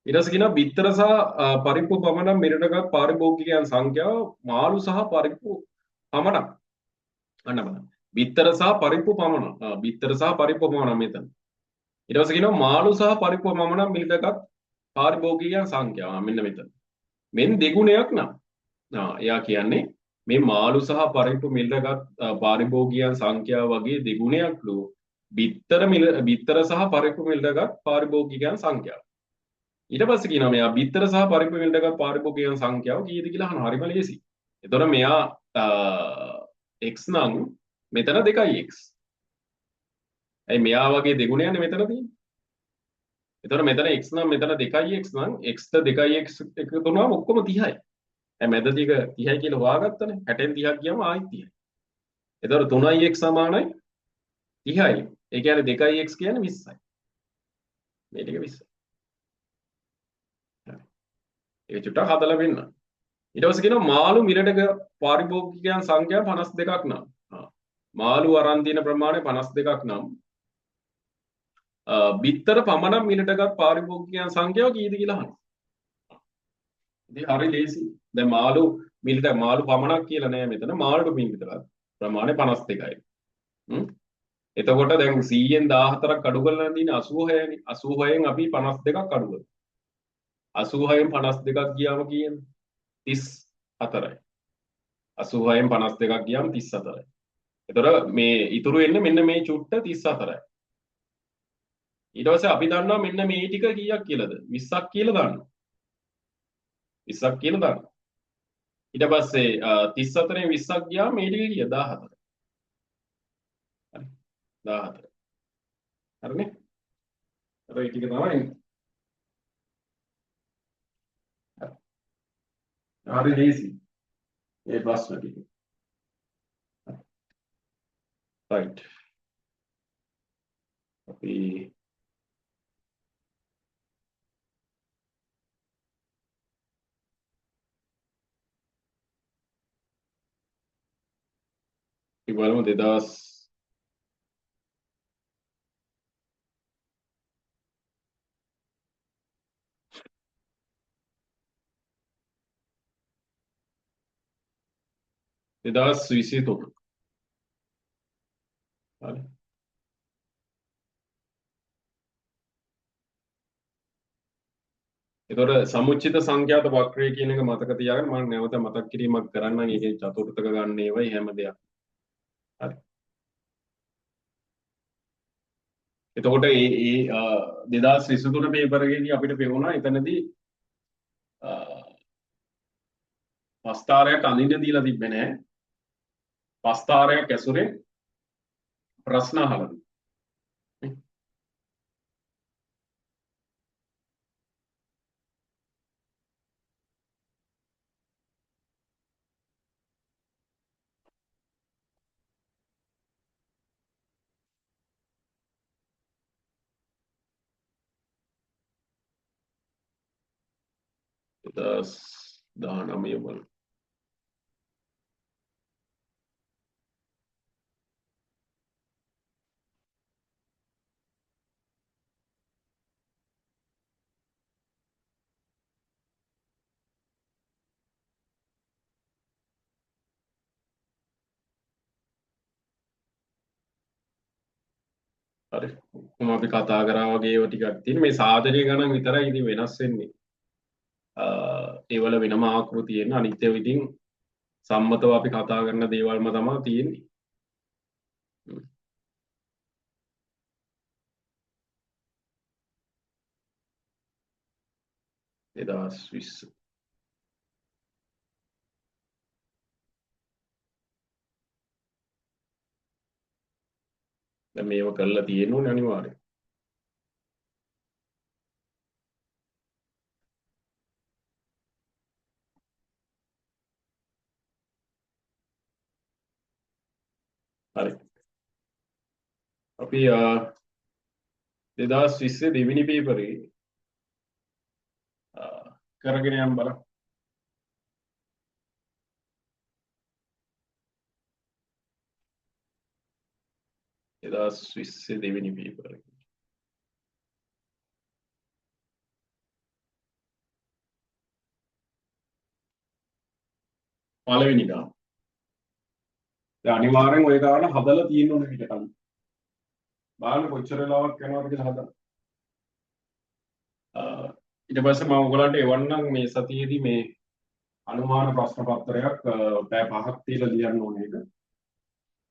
ඊට පස්සේ කියනවා බිත්තර සහ පරිප්පු පමණ මිලටගත් පාරිභෝගිකයන් සංඛ්‍යාව මාළු සහ පරිප්පු පමණක්. අන්න බලන්න. බිත්තර සහ පරිප්පු පමණ. බිත්තර සහ පරිප්පු පමණ මෙතන. ඊට පස්සේ කියනවා මාළු සහ පරිප්පු පමණ මිලටගත් පාරිභෝගිකයන් සංඛ්‍යාව. මෙන්න මෙතන. මෙන් දෙගුණයක් නම්. එයා කියන්නේ මේ මාළු සහ පරිප්පු මිලටගත් පාරිභෝගිකයන් සංඛ්‍යාව වගේ දෙගුණයක්ලු බිත්තර සහ පරිප්පු මිලටගත් පාරිභෝගිකයන් සංඛ්‍යාව. ඊට පස්සේ කියනවා මෙයා බිත්තර සහ පරිප්පු මිලටගත් පාරිභෝගිකයන් සංඛ්‍යාව කීයද කියලා අහනවා. හරිම ලේසි. එතකොට මෙයා x නම් මෙතන 2x. ඇයි මෙයා වගේ දෙගුණයක්නේ මෙතන තියෙන්නේ. එතකොට මෙතන x නම් මෙතන 2x නම් x ට 2x එකතු වුණාම ඔක්කොම 30යි. දැන් මැද ටික 30යි කියලා හොයාගත්තනේ. 60න් 30ක් ගියාම ආයෙත් 30යි. එතකොට 3x සමානයි 30යි. ඒ කියන්නේ 2x කියන්නේ 20යි. මේ ටික 20යි. ඒක චුට්ටක් හදලා වෙන්න. ඊට පස්සේ කියනවා මාළු මිලට පාරිභෝගිකයන් සංඛ්‍යාව 52ක් නම්. මාළු අරන් තියෙන ප්‍රමාණය 52ක් නම් බිත්තර පමණක් මිලටගත් පාරිභෝගිකයන් සංඛ්‍යාව කීයද කියලා අහනවා. ඉතින් හරි ලේසි. දැන් මාළු පමණක් කියලා නෑ මෙතන මාළුට මින් විතරක්. ප්‍රමාණය 52යි. එතකොට දැන් 100ෙන් 14ක් අඩු කරලා තියෙන්නේ 86නේ. 86න් අපි 52ක් අඩු කරනවා. 86න් 52ක් ගියාම කීයද? 34යි. 86න් 52ක් ගියාම 34යි. එතකොට මේ ඉතුරු වෙන්නේ මෙන්න මේ චුට්ට 34යි. ඊට පස්සේ අපි දන්නවා මෙන්න මේ ටික කීයක් කියලාද? 20ක් කියලා දන්නවා. 20ක් කියලා දන්නවා. ඊට පස්සේ 34න් 20ක් ගියාම මේ ටික කීයද? 14. හරි. 14. හරිනේ? අර ඒ ටික තමයි එන්නේ. හරි ලේසි. ඒ ප්‍රශ්න ටික. right. අපි බලමු 2023. හරි. එතකොට සමුච්චිත සංඛ්‍යාත වක්‍රය කියන එක මතක තියාගන්න මම නැවත මතක් කිරීමක් කරන්නම්. ඒකේ චතුර්ථක ගන්න ඒවයි හැම දෙයක්. හරි. එතකොට ඒ 2023 පේපර් එකේදී අපිට පෙවුණා එතනදී පස්තාරයක් අඳින්න දීලා තිබ්බේ නැහැ. පස්තාරයක් ඇසුරේ ප්‍රශ්න අහලා තිබ්බා. දස් 19 වල හරි. කොහොම අපි කතා කරා වගේ ඒවා ටිකක් තියෙන මේ සාධනීය ගණන් විතරයි ඉතින් වෙනස් වෙන්නේ. ඒවල වෙනම ආකෘති එන්න අනිත් ඒවා ඉතින් සම්මතව අපි කතා කරන දේවල්ම තමයි තියෙන්නේ. එදස් 20 දැන් මේව කරලා තියෙනුනේ අනිවාර්යයෙන්. හරි. අපි 2020 දෙවෙනි පේපරේ කරගෙන යන්න බලමු. එදස් 20 දෙවෙනි පේපර් එක. පළවෙනි ගාන. දැන් අනිවාර්යෙන් ওই ගාන හදලා තියෙන්න ඕනේ ඊට කලින්. බලන්න කොච්චර වෙලාවක් යනවද කියලා හදන්න. ඊට පස්සේ මම ඔයගලන්ට එවන්නම් මේ සතියේදී මේ අනුමාන ප්‍රශ්න පත්‍රයක් පැය 5ක් තියලා ලියන්න ඕනේ ඒක.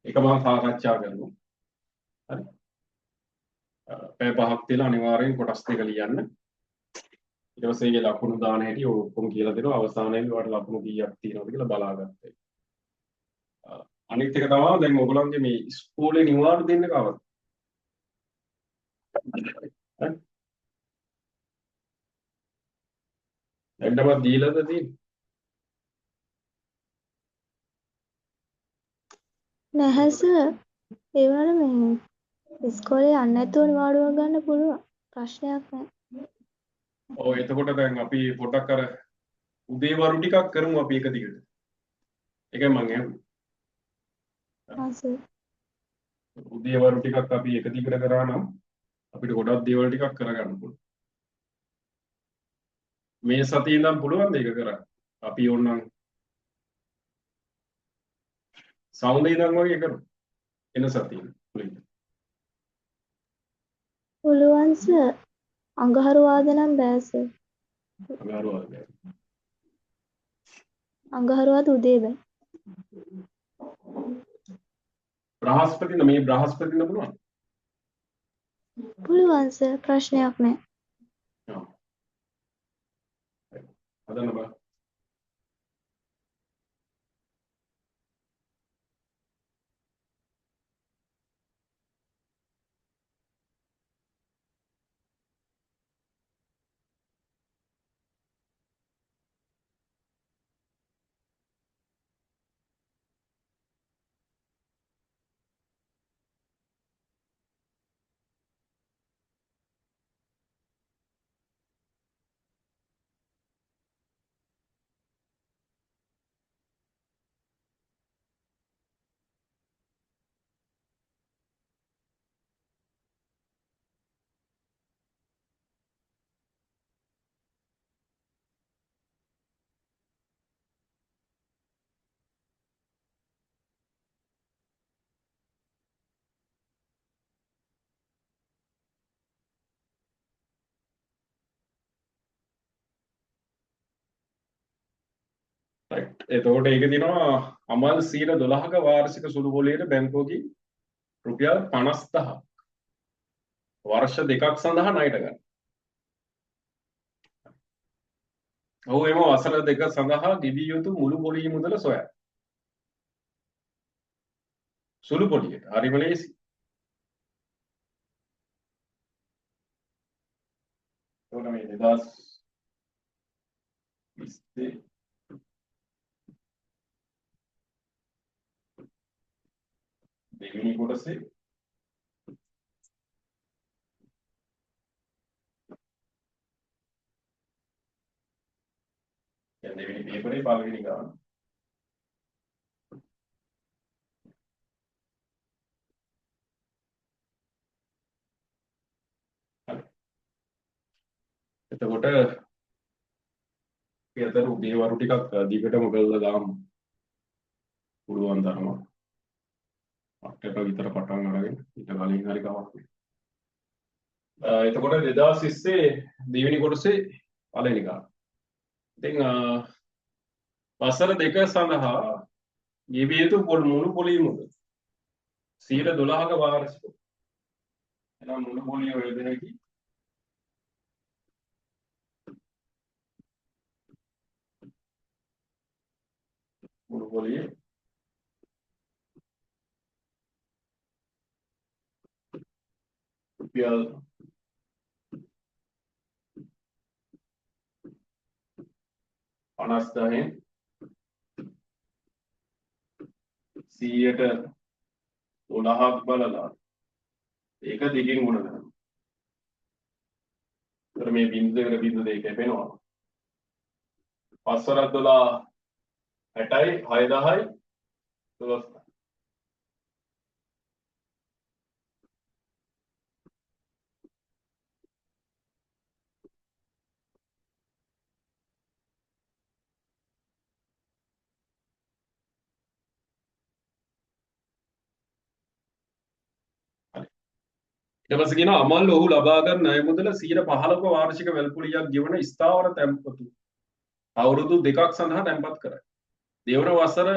ඒක මම සාකච්ඡා කරනවා. හරි. පැය 5ක් තියලා අනිවාර්යෙන් කොටස් දෙක ලියන්න. ඊට පස්සේ ඒකේ ලකුණු දාන හැටි ඔක්කොම කියලා දෙනවා. අවසානයේදී ඔයාලට ලකුණු කීයක් තියෙනවද කියලා බලාගන්න. අනිත් එක තමයි දැන් ඔයගලන්ගේ මේ ඉස්කෝලේ නිවාඩු දෙන්න කවද? එන්නවත් දීලාද තියෙන්නේ? නැහැ සර්. ඒ වුණාට මේ ඉස්කෝලේ යන්න නැතුව නිවාඩුවක් ගන්න පුළුවන්. ප්‍රශ්නයක් නැහැ. ඔව් එතකොට දැන් අපි පොඩක් අර උදේවරු ටිකක් කරමු අපි එක දිගට. ඒකයි මම ඇහුවේ. ආ සර්. උදේවරු ටිකක් අපි එක දිගට කරා නම් අපිට ගොඩක් දේවල් ටිකක් කරගන්න පුළුවන්. මේ සතියේ ඉඳන් පුළුවන් මේක කරන්න. අපි ඕනනම් සෞන්දර්ය ඉඳන් වගේ කරමු. එනසක් තියෙන. මුලින්ම. පුළුවන් සර්. අඟහරුවාද නම් බෑ සර්. අඟහරුවාද. අඟහරුවාද උදේ බෑ. බ්‍රහස්පතින්ද මේ බ්‍රහස්පතින්ද පුළුවන්? පුළුවන් සර්. ප්‍රශ්නයක් නෑ. ඔව්. හදන්න බෑ. රයිට්. එතකොට ඒක තියෙනවා අමල් 112ක වාර්ෂික සුළු පොලියට බැංකුවකින් රුපියල් 50000ක් වර්ෂ දෙකක් සඳහා ණයට ගන්න. ඔහු එම වසර දෙක සඳහා ගෙවිය යුතු මුළු පොලිය මුදල සොයයි. සුළු පොලියට හරිම ලේසි. එතකොට මේ 2020 දෙවෙනි කොටසේ කියන්නේ දෙවෙනි පේපරේ පළවෙනි ගාන. හරි. එතකොට අපි අතර උදේ වරු ටිකක් දිගටම කරලා දාමු. පුළුවන් තරම 8ට විතර පටන් අරගෙන ඊට කලින් හරි කමක් නෑ. එතකොට 2020 දෙවෙනි කොටසේ පළවෙනි ගාන. ඉතින් වසර දෙක සඳහා ගෙවිය යුතු මුළු පොලිය මුදල 112ක වාර්ෂික. එහෙනම් මුළු පොලිය ඔය දෙනකි මුළු පොලිය රුපියල් 50,000න් 100ට 12ක් බලලා ඒක දෙකෙන් ගුණ කරනවා. ඒතර මේ බිංදුවකට බිංදුව දෙක කැපෙනවා. 5 වරක් 12 60යි 6000යි 12. ඊට පස්සේ කියනවා අමල් ඔහු ලබා ගන්න ණය මුදල 15ක වාර්ෂික වැල්පොලියක් ගෙවන ස්ථාවර තැන්පතු අවුරුදු දෙකක් සඳහා තැන්පත් කරයි. දෙවන වසර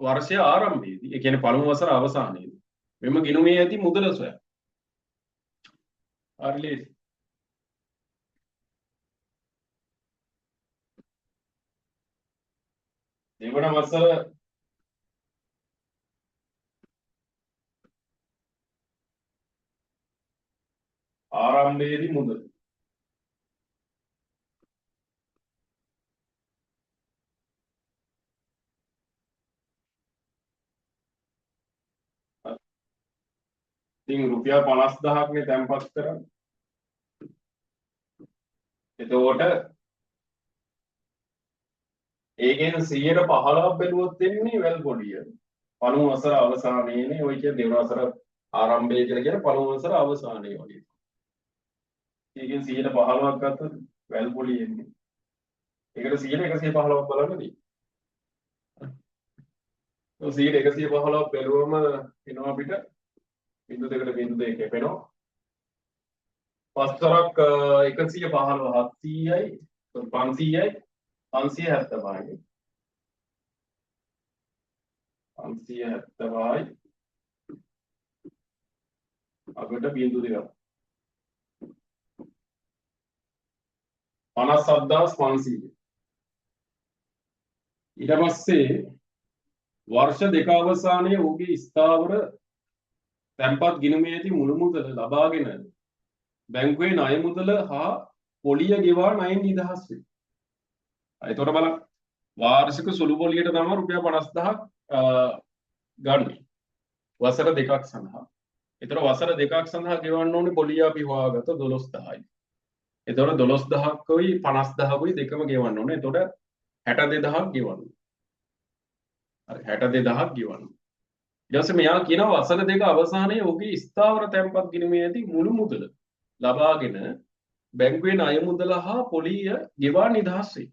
වර්ෂය ආරම්භයේදී, ඒ කියන්නේ පළමු වසර අවසානයේදී මෙම ගිණුමේ ඇති මුදල සොයන්න. හරි ලේසි. දෙවන වසර ආරම්භයේදී මුදල ඉතින් රුපියල් 50,000ක් නේ තැන්පත් කරන්නේ. එතකොට ඒකෙන් 115ක් බැලුවොත් එන්නේ වැල් පොලිය. පළමු වසර අවසානයේනේ ඔය කිය දෙවන වසර ආරම්භය කියලා කියන පළමු වසර අවසානයේ වගේ. ඒකෙන් 115ක් ගත්තොත් වැල් පොලිය එන්නේ. ඒකට 115ක් බලන්න දී. 100 115 බැලුවම එනවා අපිට බිංදු දෙකට බිංදු දෙක කැපෙනවා. පස්තරක් 115 700යි 500යි 575යි 575යි අගට බිංදු දෙකක් 57500. ඊට පස්සේ වර්ෂ දෙක අවසානයේ ඔහුගේ ස්ථාවර තැන්පත් ගිණුමේදී මුළු මුදල ලබාගෙන බැංකුවේ ණය මුදල හා පොලිය ගෙවා ණයෙන් නිදහස් වේ. එතකොට බලන්න වාර්ෂික සුළු පොලියට තමයි රුපියල් 50000ක් ගන්න. වසර දෙකක් සඳහා. එතකොට වසර දෙකක් සඳහා ගෙවන්න ඕනේ පොලිය අපි හොයාගත්ත 12000යි. එතකොට 12000කුයි 50000කුයි දෙකම ගෙවන්න ඕනේ. එතකොට 62000ක් ගෙවන්න. හරි 62000ක් ගෙවන්න. ඊට පස්සේ මෙයා කියනවා වසර දෙක අවසානයේ ඔහුගේ ස්ථාවර තැන්පත් ගිණුමේදී මුළු මුදල ලබාගෙන බැංකුවේ ණය මුදල හා පොලිය ගෙවා නිදහස් වේ.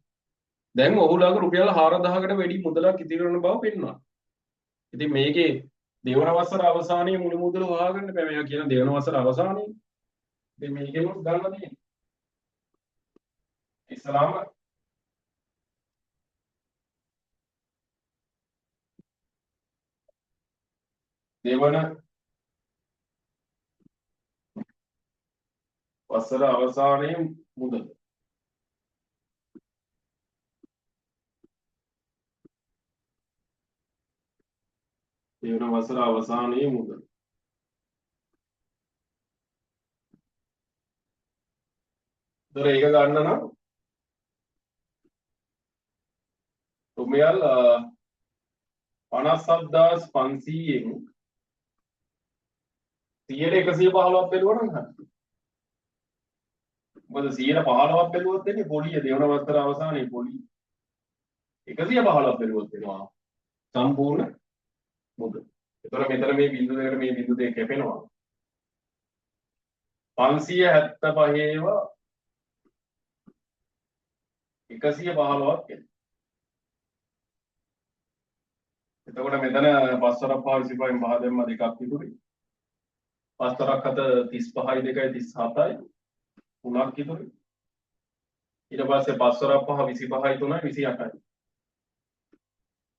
දැන් ඔහු ළඟ රුපියල් 4000කට වැඩි මුදලක් ඉතිරි වෙන බව පෙන්වනවා. ඉතින් මේකේ දෙවන වසර අවසානයේ මුළු මුදල හොයාගන්න බෑ. මෙයා කියන දෙවන වසර අවසානයේ. ඉතින් මේකෙම ගන්න තියෙන්නේ. ඉස්ලාම දෙවන වසර අවසානයේ මුදල දෙවන වසර අවසානයේ මුදල ඒතර ඒක ගන්න නම් රුපියල් 57500න් 100ට 115ක් බැලුවා නම් හරි. මොකද 115ක් බැලුවොත් එන්නේ පොලිය දෙවන වසර අවසානයේ පොලිය 115ක් බැලුවොත් එනවා සම්පූර්ණ මුදල. ඒතර මෙතන මේ බිංදු දෙකට මේ බිංදු දෙක කැපෙනවා. 575 ඒවා 115ක් එනවා. එතකොට මෙතන 5 වරක් 5 25න් 5 දැම්ම දෙකක් ඉතුරුයි. 5 වරක් 7 35යි 2යි 37යි 3ක් ඉතුරුයි. ඊට පස්සේ 5 වරක් 5 25යි 3යි 28යි.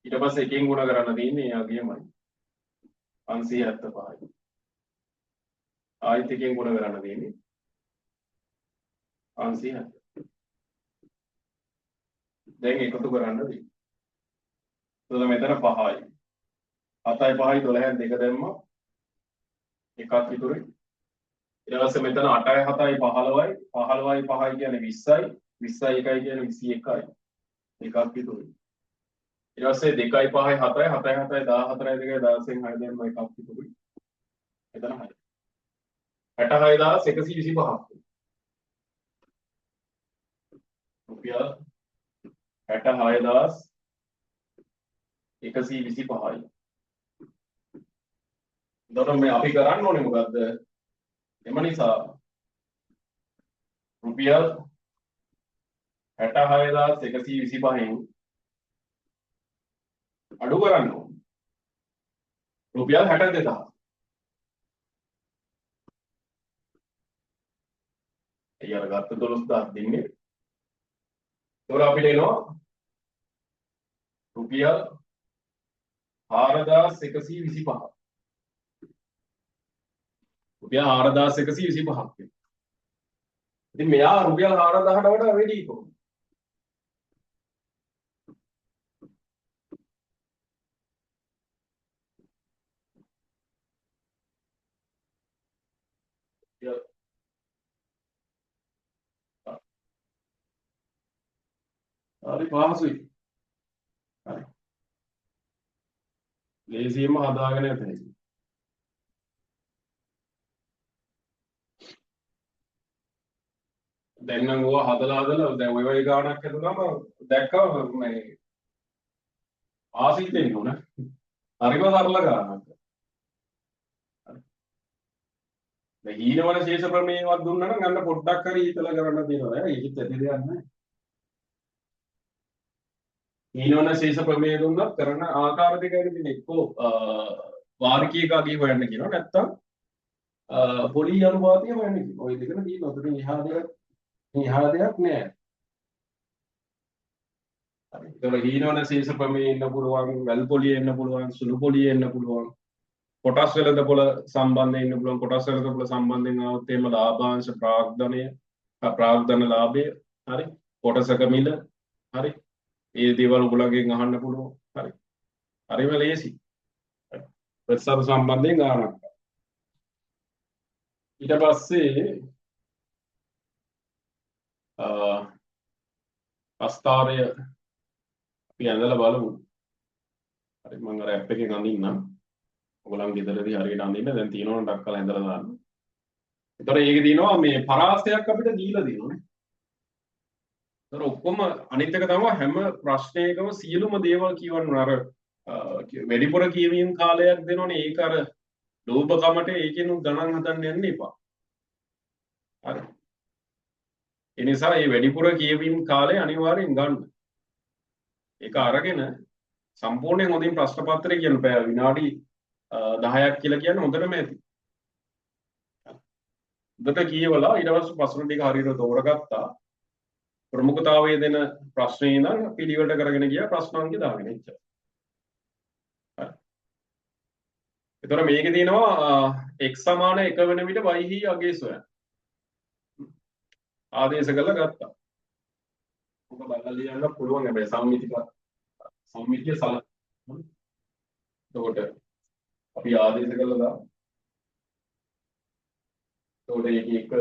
ඊට පස්සේ එකෙන් ගුණ කරන්න තියෙන්නේ එයාගේමයි 575යි. ආයෙත් එකෙන් ගුණ කරන්න තියෙන්නේ 570. දැන් එකතු කරන්න තියෙන්නේ. එතකොට මෙතන 5යි. 7යි 5යි 12යි දෙක දැම්මා. එකක් ඉතුරුයි. ඊට පස්සේ මෙතන 8යි 7යි 15යි 15යි 5යි කියන්නේ 20යි 20යි 1යි කියන්නේ 21යි. එකක් ඉතුරුයි. ඊට පස්සේ 2යි 5යි 7යි 7යි 7යි 14යි 2යි 16න් 6 දැම්ම එකක් ඉතුරුයි. එතන 6යි. 66125ක්. රුපියල් 66125යි. එතකොට මේ අපි කරන්න ඕනේ මොකද්ද? එම නිසා රුපියල් 66125න් අඩු කරන්න ඕනේ. රුපියල් 62000. ඒ අර ගත්ත 12000 දෙන්නේ. ඒතකොට අපිට එනවා රුපියල් 4125. රුපියල් 4125ක්. ඉතින් මෙයා රුපියල් 4000ට වඩා වැඩි කොහොමද? හරි පහසුයි. හරි. ලේසියෙන්ම හදාගෙන යන්න. දැන් නම් ඕවා හදලා දැන් ඔය වගේ ගාණක් හදුනම දැක්කම මේ ආසිත වෙන්න ඕන. හරිම සරල ගාණක්. දැන් හීනවන ශේෂ ප්‍රමේයවත් දුන්නා නම් අන්න පොඩ්ඩක් හරි හිතලා කරන්න තියෙනවා. ඒකෙත් ඇති දෙයක් නැහැ. ඊනවන ශේෂ ප්‍රමේය දුන්නත් කරන ආකාර දෙකයි තියෙන්නේ. එක්කෝ වාර්කිකාගේ හොයන්න කියනවා නැත්තම් පොලි අනුපාතය හොයන්න කියනවා. ওই දෙකම තියෙනවා. උතරින් එහා දෙයක් නෑ. හරි. ඒතකොට ඊනවන ශේෂ ප්‍රමේය එන්න පුළුවන්, වැල් පොලිය එන්න පුළුවන්, සුළු පොලිය එන්න පුළුවන්. කොටස් වෙළඳපොළ සම්බන්ධයෙන් ඉන්න පුළුවන්. කොටස් වෙළඳපොළ සම්බන්ධයෙන් આવත් එහෙම ලාභාංශ ප්‍රාග්ධන ලාභය හරි කොටසක මිල හරි ඒ දේවල් ඔයගොල්ලන්ගෙන් අහන්න පුළුවන් හරි හරිම ලේසි ප්‍රතිසර සම්බන්ධයෙන් ගානක් ඊට පස්සේ අස්ථාරය අපි ඇඳලා බලමු හරි මම අර ඇප් එකෙන් අඳින්නම් ඔයගොල්ලන් ගෙදරදී හරියට අඳින්න දැන් තියෙනවනේ ටක් කරලා ඇඳලා දාන්න. ඒතර ඒකේ තියෙනවා මේ පරාසයක් අපිට දීලා දෙනවනේ. ඒතර ඔක්කොම අනිත් එක තමයි හැම ප්‍රශ්නයකම සියලුම දේවල් කියවන්න අර වැඩිපුර කියවීම කාලයක් දෙනවනේ ඒක අර ලෝභකමට ඒකෙනු ගණන් හදන්න යන්න එපා. හරි. ඒ නිසා මේ වැඩිපුර කියවීම කාලය අනිවාර්යෙන් ගන්න. ඒක අරගෙන සම්පූර්ණයෙන් හොඳින් ප්‍රශ්න පත්‍රය කියන බෑ විනාඩි 10ක් කියලා කියන්නේ හොඳටම ඇති. හොඳට කියවලා ඊට පස්සේ ප්‍රශ්න ටික හරියට තෝරගත්තා. ප්‍රමුඛතාවය දෙන ප්‍රශ්නේ ඉඳන් පිළිවෙලට කරගෙන ගියා ප්‍රශ්න අංක දාගෙන ඉච්චා. හරි. ඒතර මේකේ තියෙනවා x සමාන 1 වෙන විට y හි අගේ සොයන්න. ආදේශ කරලා ගත්තා. ඔබ බලලා ලියන්න පුළුවන් හැබැයි සම්මිතිය සල. එතකොට අපි ආදේශ කරලා දාමු. එතකොට මේක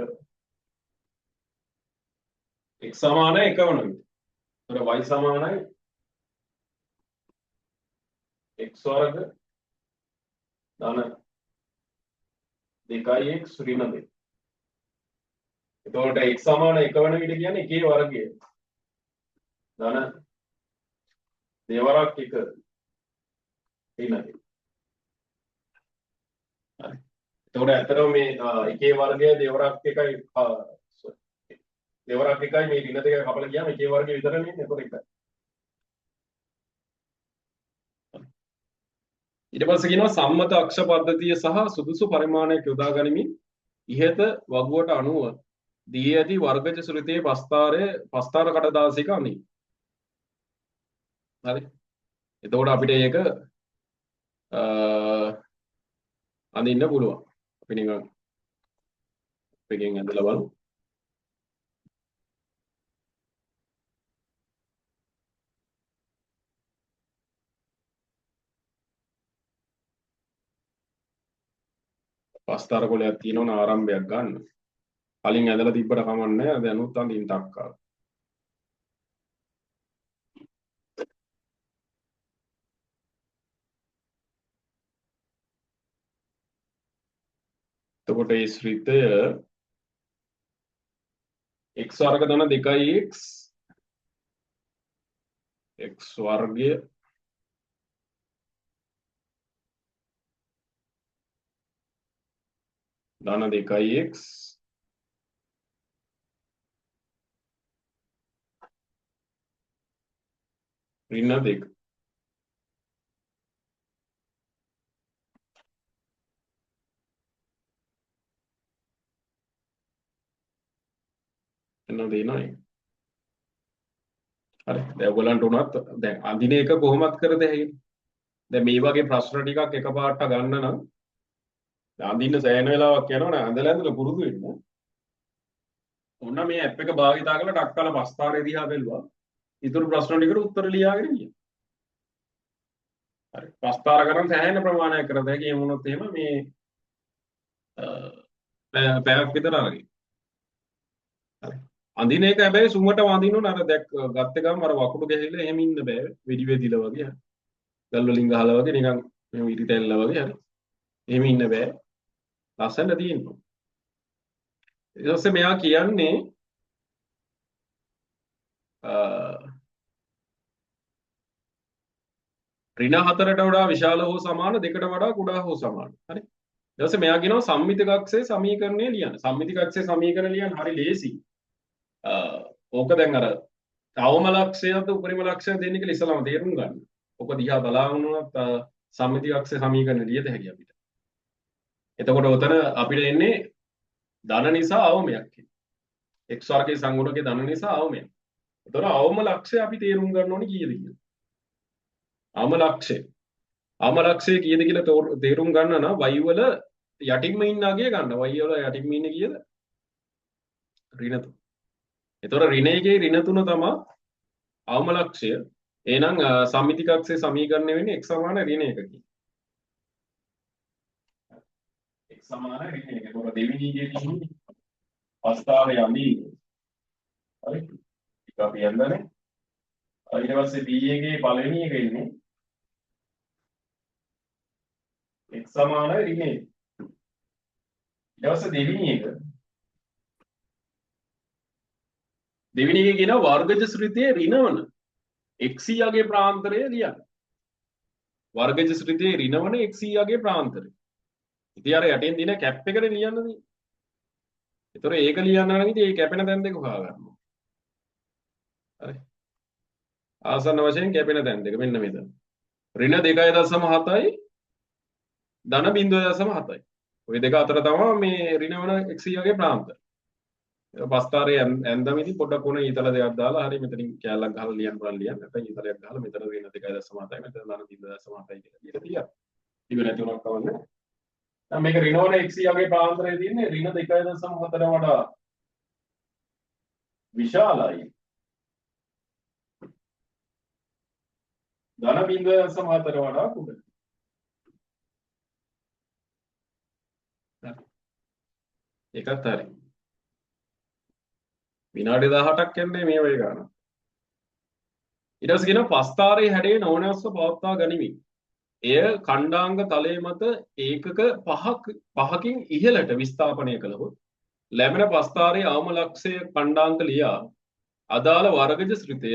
x සමාන 1 වෙන විට. එතකොට y සමානයි x වර්ග ධන 2x ඍණ 2. එතකොට x සමාන 1 වෙන විට කියන්නේ එකේ වර්ගය. ධන දෙවරක් 1 ඍණ 2. හරි. එතකොට ඇත්තටම මේ එකේ වර්ගය දෙවරක් 1යි දෙවරක් 1යි මේ ඍණ 2 කපලා ගියාම එකේ වර්ගය විතරනේ ඉන්නේ. එතකොට 1යි. ඊට පස්සේ කියනවා සම්මත අක්ෂ පද්ධතිය සහ සුදුසු පරිමාණයක් යොදා ගනිමින් ඉහත වගුවට අනුව දී ඇති වර්ගජ සුරිතයේ පස්තාර කඩදාසියක අනි. හරි. එතකොට අපිට ඒක අඳින්න පුළුවන්. අපි නිකන් එකෙන් ඇදලා බලමු. පස්තාර කොලයක් තියෙනවනේ ආරම්භයක් ගන්න. කලින් ඇදලා තිබ්බට කමක් නැහැ. දැනුත් අඳින්න ටක්කා. එතකොට මේ ශ්‍රිතය x වර්ග ධන 2x x වර්ගය ධන 2x ඍණ 2. එන්න දෙනවා. හරි. දැන් ඔයගලන්ට උනත් දැන් අඳින එක කොහොමද කරද හැකියි. දැන් මේ වගේ ප්‍රශ්න ටිකක් එකපාරට ගන්න නම් අඳින්න සෑහෙන වෙලාවක් යනවනේ. ඇඳලා පුරුදු වෙන්න. ඔන්න මේ ඇප් එක භාවිතා කරලා ටක් කරලා පස්තාරේ දිහා බැලුවා. ඊටු ප්‍රශ්න ටිකට උත්තර ලියාගෙන ගියා. හරි. පස්තාර කරන් සෑහෙන ප්‍රමාණයක් කරද හැකි. එහෙම වුණොත් එහෙම මේ පැයක් විතර අරගෙන. හරි. අඳින එක හැබැයි සුමට වඳින්න ඕන. අර දැක් ගත්ත ගමන් අර වකුඩු ගැහිලා එහෙම ඉන්න බෑ. වෙඩි වෙදිලා වගේ. ගල් වලින් ගහලා වගේ නිකන් මෙහෙම ඉරි තැල්ලා වගේ. හරි. එහෙම ඉන්න බෑ. ලස්සනට තියෙනවා. ඊට පස්සේ මෙයා කියන්නේ ඍණ 4ට වඩා විශාල හෝ සමාන 2ට වඩා කුඩා හෝ සමාන. හරි. ඊට පස්සේ මෙයා කියනවා සම්මිත කක්ෂයේ සමීකරණය ලියන්න. සම්මිත කක්ෂයේ සමීකරණය ලියන්න හරි ලේසි. ඕක දැන් අර අවම ලක්ෂයද උපරිම ලක්ෂය දෙන්නේ කියලා ඉස්සලාම තේරුම් ගන්න. ඔක දිහා බලාගෙන උනත් සම්මිතිය අක්ෂය සමීකරණ ලියත හැකි අපිට. එතකොට උතන අපිට එන්නේ ධන නිසා අවමයක්. x වර්ගයේ සංගුණකයේ ධන නිසා අවමයක්. එතකොට අවම ලක්ෂය අපි තේරුම් ගන්න ඕනේ කීයද කියලා. අවම ලක්ෂය. අවම ලක්ෂය කීයද කියලා තේරුම් ගන්න නම් y වල යටින්ම ඉන්න අගය ගන්න. y වල යටින්ම ඉන්නේ කීයද? ඍණ 3. එතකොට ඍණ 1 ඍණ 3 තමයි අවම ලක්ෂය. එහෙනම් සම්මිතික අක්ෂයේ සමීකරණය වෙන්නේ x සමාන ඍණ 1 කියන. x සමාන ඍණ 1. එතකොට දෙවෙනි එකේ තියෙන්නේ පස්තාවේ යන්නේ. හරි. ඒක අපි යන්නනේ. ඊට පස්සේ b එකේ පළවෙනි එක ඉන්නේ x සමාන ඍණ 1. ඊට පස්සේ දෙවෙනි එකේ කියන වර්ගජ ශ්‍රිතයේ ඍණවන x යාගේ ප්‍රාන්තරය ලියන්න. වර්ගජ ශ්‍රිතයේ ඍණවන x යාගේ ප්‍රාන්තරය. ඉතින් අර යටින් දින කැප් එකට ලියන්න තියෙන්නේ. ඒතර ඒක ලියන්න නම් ඉතින් ඒ කැපෙන තැන් දෙක හොයා ගන්නවා. හරි. ආසන්න වශයෙන් කැපෙන තැන් දෙක මෙන්න මෙතන. ඍණ 2.7යි ධන 0.7යි. ওই දෙක අතර තමයි මේ ඍණවන x යාගේ ප්‍රාන්තරය. පස්තාරේ ඇන්දම ඉතින් පොඩ්ඩක් උන ඊතල දෙකක් දාලා හරි මෙතනින් කැලලක් ගහලා ලියන්න බලන්න ලියන්න. නැත්නම් ඊතලයක් ගහලා මෙතන ඍණ 2.7යි මෙතන ධන 0.7යි කියලා ලියලා තියන්න. ඉතින් නැති උනක් කවන්නේ. දැන් මේක ඍණවන x යාගේ ප්‍රාන්තරයේ තියෙන්නේ ඍණ 2.7 වඩා විශාලයි. ධන 0.7 වඩා කුඩයි. ඒකත් හරි. විනාඩි 18ක් යන්නේ මේ වගේ ගන්න. ඊට පස්සේ කියනවා පස්තාරේ හැඩේ නොවනස්ව පවත්වා ගනිමින්. එය ඛණ්ඩාංග තලයේ මත ඒකක 5කින් ඉහළට විස්ථාපනය කළහොත් ලැබෙන පස්තාරේ අවම ලක්ෂය ඛණ්ඩාංක ලියා අදාළ වර්ගජ ශ්‍රිතය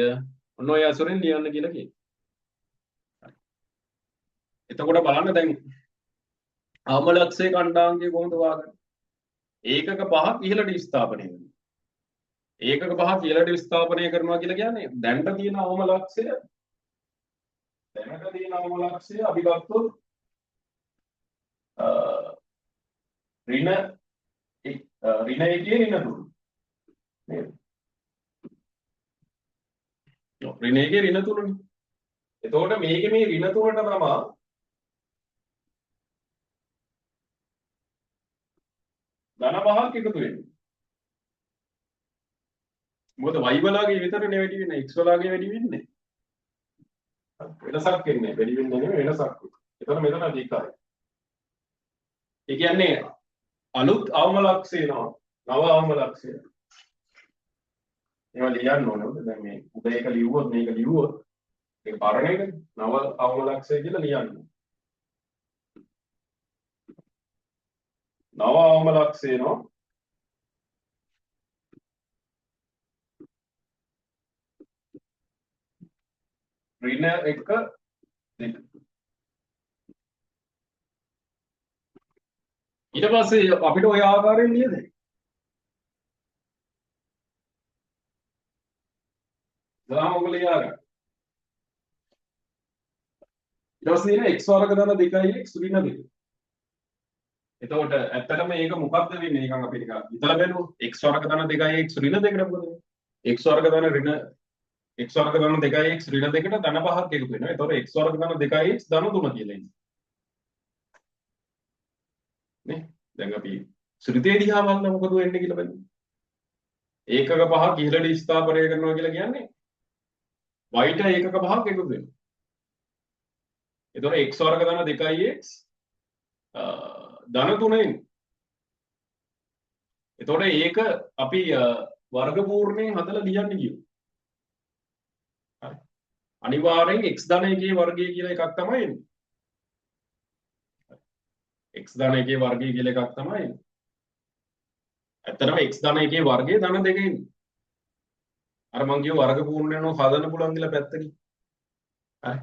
ඔන්න ඔය අසුරෙන් ලියන්න කියලා කියනවා. එතකොට බලන්න දැන් අවම ලක්ෂයේ ඛණ්ඩාංගය කොහොමද වාගන්නේ? ඒකක 5ක් ඉහළට විස්ථාපනය වෙනවා. ඒකක 5ක් ඉහළට විස්ථාපනය කරනවා කියලා කියන්නේ දැනට තියෙන අවම ලක්ෂය අපි ගත්තොත් ඍණ 1 ඍණ 3 නේද? ඍණ 1 ඍණ 3 නේ. එතකොට මේකේ මේ ඍණ 3ට තමයි ධන 5ක් එකතු වෙන්නේ. මොකද y වලාගේ විතරනේ වැඩි වෙන්නේ x වලාගේ වැඩි වෙන්නේ. වෙනසක් එන්නේ වැඩි වෙන්නේ නෙමෙයි වෙනසක්. ඒතර මෙතන අධිකයි. ඒ කියන්නේ අලුත් අවම ලක්ෂය නව අවම ලක්ෂය. ඒවා ලියන්න ඕනේ. දැන් මේ උදේ එක ලියුවොත් මේක ලියුවොත් ඒක පරණ එක නව අවම ලක්ෂය කියලා ලියන්න. නව අවම ලක්ෂය නෝ ඍණ 1 2 ඊට පස්සේ අපිට ওই ආකාරයෙන් ලියද දාම ඔක ලියා ගන්න. ඊට පස්සේ නේ x වර්ග ධන 2යි x ඍණ 2. එතකොට ඇත්තටම මේක මොකක්ද වෙන්නේ නිකන් අපි නිකන් හිතලා බලමු x වර්ග ධන 2යි x ඍණ 2කට මොකද වෙන්නේ? x වර්ග ධන ඍණ x වර්ග ධන 2යි x ඍණ 2කට ධන 5ක් එකතු වෙනවා. එතකොට x වර්ග ධන 2යි x ධන 3 කියලා එන්නේ. නේ? දැන් අපි ශ්‍රිතේ දිහා බලන්න මොකද වෙන්නේ කියලා බලමු. ඒකක 5ක් ඉහළට ස්ථාපනය කරනවා කියලා කියන්නේ y ට ඒකක 5ක් එකතු වෙනවා. එතකොට x වර්ග ධන 2යි x ධන 3යි. එතකොට ඒක අපි වර්ග පූර්ණයෙන් හදලා ලියන්න කියමු. හරි. අනිවාර්යෙන් x ධන 1 වර්ගය කියලා එකක් තමයි එන්නේ. x ධන 1 වර්ගය කියලා එකක් තමයි එන්නේ. ඇත්තටම x ධන 1 වර්ගයේ ධන 2 ඉන්නේ. අර මං කියව වර්ග පූර්ණයන්ව හදන්න පුළුවන් කියලා පැත්තකින්. හරි.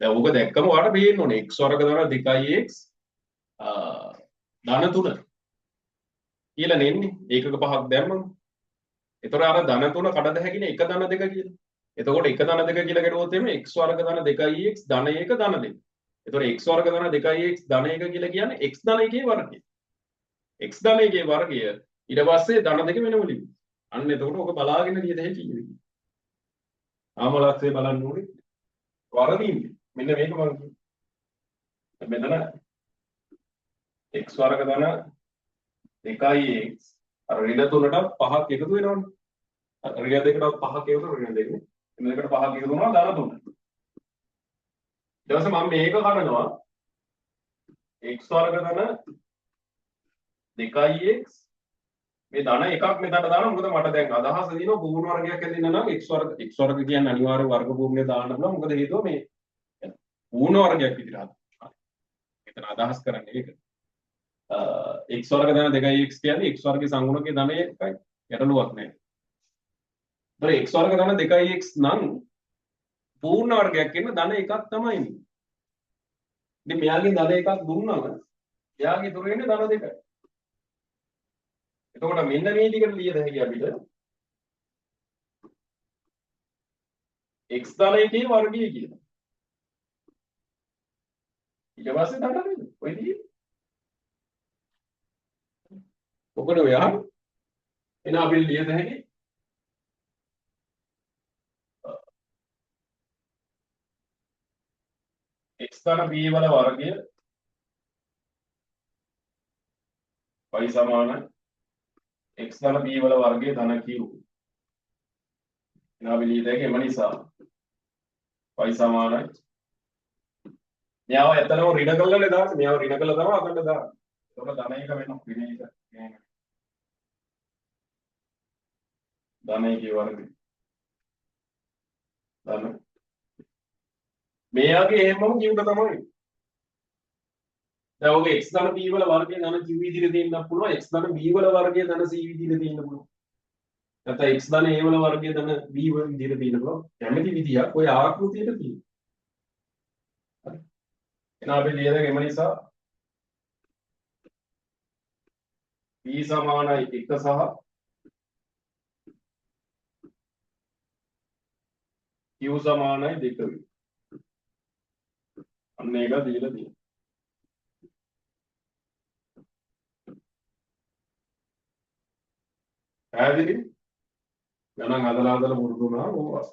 දැන් ඕක දැක්කම ඔයාලට පේන්න ඕනේ x වර්ග ධන 2x ධන 3 කියලා නෙන්නේ. ඒකක 5ක් දැම්මම. ඒතර අර ධන 3 කඩද හැකිනේ එක ධන 2 කියලා. එතකොට එක ධන දෙක කියලා ගැටුවොත් එimhe x වර්ග ධන 2x ධන 1 ධන 2. එතකොට x වර්ග ධන 2x ධන 1 කියලා කියන්නේ x ධන 1 වර්ගය. x ධන 1 වර්ගය ඊට පස්සේ ධන දෙක වෙනම ලියමු. අන්න එතකොට ඔක බලාගෙන ලියද හැකි කීයද? ආමලක්ෂය බලන්න ඕනේ. වරදින්නේ. මෙන්න මේක මම කියන්නේ. මෙතන x වර්ග ධන 2x අර ඍණ 3ට 5ක් එකතු වෙනවනේ. ඍණ 2කට 5ක් එකතු ඍණ 2. ඍණ 2කට 5ක් එකතු වුණා ධන 3. ඊට පස්සේ මම මේක කරනවා x වර්ග ධන 2x මේ ධන එකක් මෙතනට දානවා. මොකද මට දැන් අදහස දිනවා පූර්ණ වර්ගයක් හැදෙන්න නම් x වර්ග කියන්නේ අනිවාර්ය වර්ග පූර්ණය දාන්න පුළුවන්. මොකද හේතුව මේ පූර්ණ වර්ගයක් විදිහට හදනවා. මෙතන අදහස් කරන්නේ ඒක. x වර්ග ධන 2x කියන්නේ x වර්ගයේ සංගුණකයේ ධන 1යි. ගැටලුවක් නැහැ. ඒතර x වර්ග ධන 2x නම් පූර්ණ වර්ගයක් කියන ධන එකක් තමයි ඉන්නේ. ඉතින් මෙයාගෙන් ධන එකක් දුන්නම එයාගේ ඉතුරු වෙන්නේ ධන දෙකයි. එතකොට මෙන්න මේ ටිකට ලියද හැකි අපිට x ධන එකේ වර්ගය කියලා. ඊට පස්සේ ධන දෙක. ඔය ටික. ඔකට ඔයා එන අපිට ලියද හැකි x ධන b වල වර්ගය y සමානයි x ධන b වල වර්ගය ධන q. එන අපි ලියද හැකි එම නිසා y සමානයි මෙයාව ඇත්තටම ඍණ කළානේ දාන්නේ. මෙයාව ඍණ කළා තමයි අතට දාන්නේ. එතකොට ධන එක වෙනවා ඍණ එක. ධන එකේ වර්ගය. ධන මෙයාගේ එහෙමම q ට තමයි. දැන් ඔගේ x ධන b වල වර්ගය ධන q විදිහට දෙන්නත් පුළුවන්. x ධන b වල වර්ගය ධන c විදිහට දෙන්න පුළුවන්. නැත්නම් x ධන a වල වර්ගය ධන b විදිහට දෙන්න පුළුවන්. කැමති විදියක් ඔය ආකෘතියට තියෙනවා. හරි. එහෙනම් අපි ලියද එම නිසා b සමානයි 1 සහ q සමානයි 2 වෙයි. අන්න ඒක දීලා තියෙනවා. පැහැදිලි? ගණන් හදලා පුරුදු වුණා ඕවා.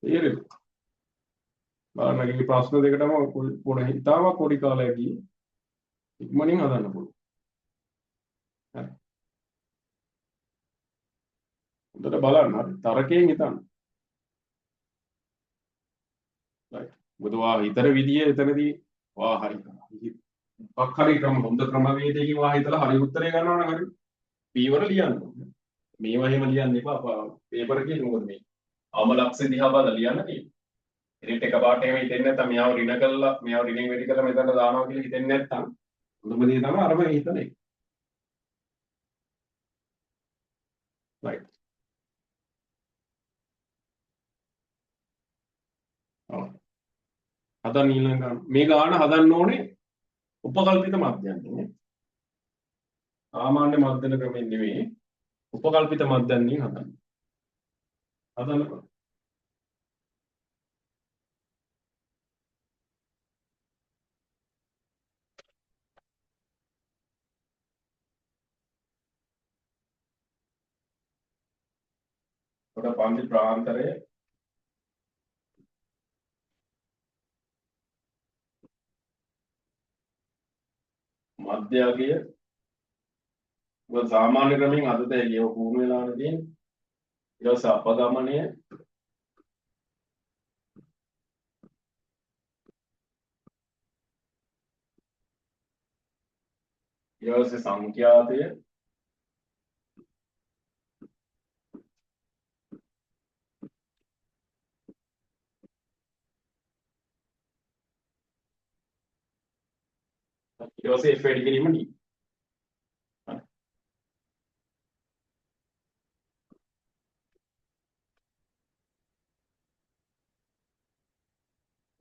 තේරෙයි. බලන්නගේ ප්‍රශ්න දෙකටම පොඩි හිතාවක් පොඩි කාලයක් ගියේ. ඉක්මනින් හදන්න පුළුවන්. හරි. හොඳට බලන්න. හරි. තරකයෙන් හිතන්න. right. බුදුවා හිතර විදිය එතනදී වා හරි. මොකක් හරි හොඳ ක්‍රමවේදයකින් වා හිතලා හරි උත්තරේ ගන්නවා නම් හරි. පීවර ලියන්න ඕනේ. මේවා එහෙම ලියන්න එපා. පේපර් එකේ මොකද මේ අවමලක්ෂය දිහා බලලා ලියන්න තියෙන්නේ. ඉතින් එකපාරට එහෙම හිතෙන්නේ නැත්නම් මෙයාව ඍණ කළා මෙයාව ඍණෙන් වැඩි කළා මෙතන දානවා කියලා හිතෙන්නේ නැත්නම් හොඳම දේ තමයි අරම හිතන එක. right. හදන්න ඊළඟ මේ ගාන හදන්න ඕනේ උපකල්පිත මධ්‍යන්තයෙන්. සාමාන්‍ය මධ්‍යන ක්‍රමෙන් නෙවෙයි උපකල්පිත මධ්‍යන්තයෙන් හදන්න. හදන්නකො. පොඩ පන්ති ප්‍රාන්තරයේ මධ්‍යගය ඔය සාමාන්‍ය ක්‍රමෙන් අද තේලිය පුහුණු වෙලා නැතිනේ. ඊට පස්සේ අපගමනය ඊට පස්සේ සංඛ්‍යාතය ඊට පස්සේ F වැඩි කිරීම D.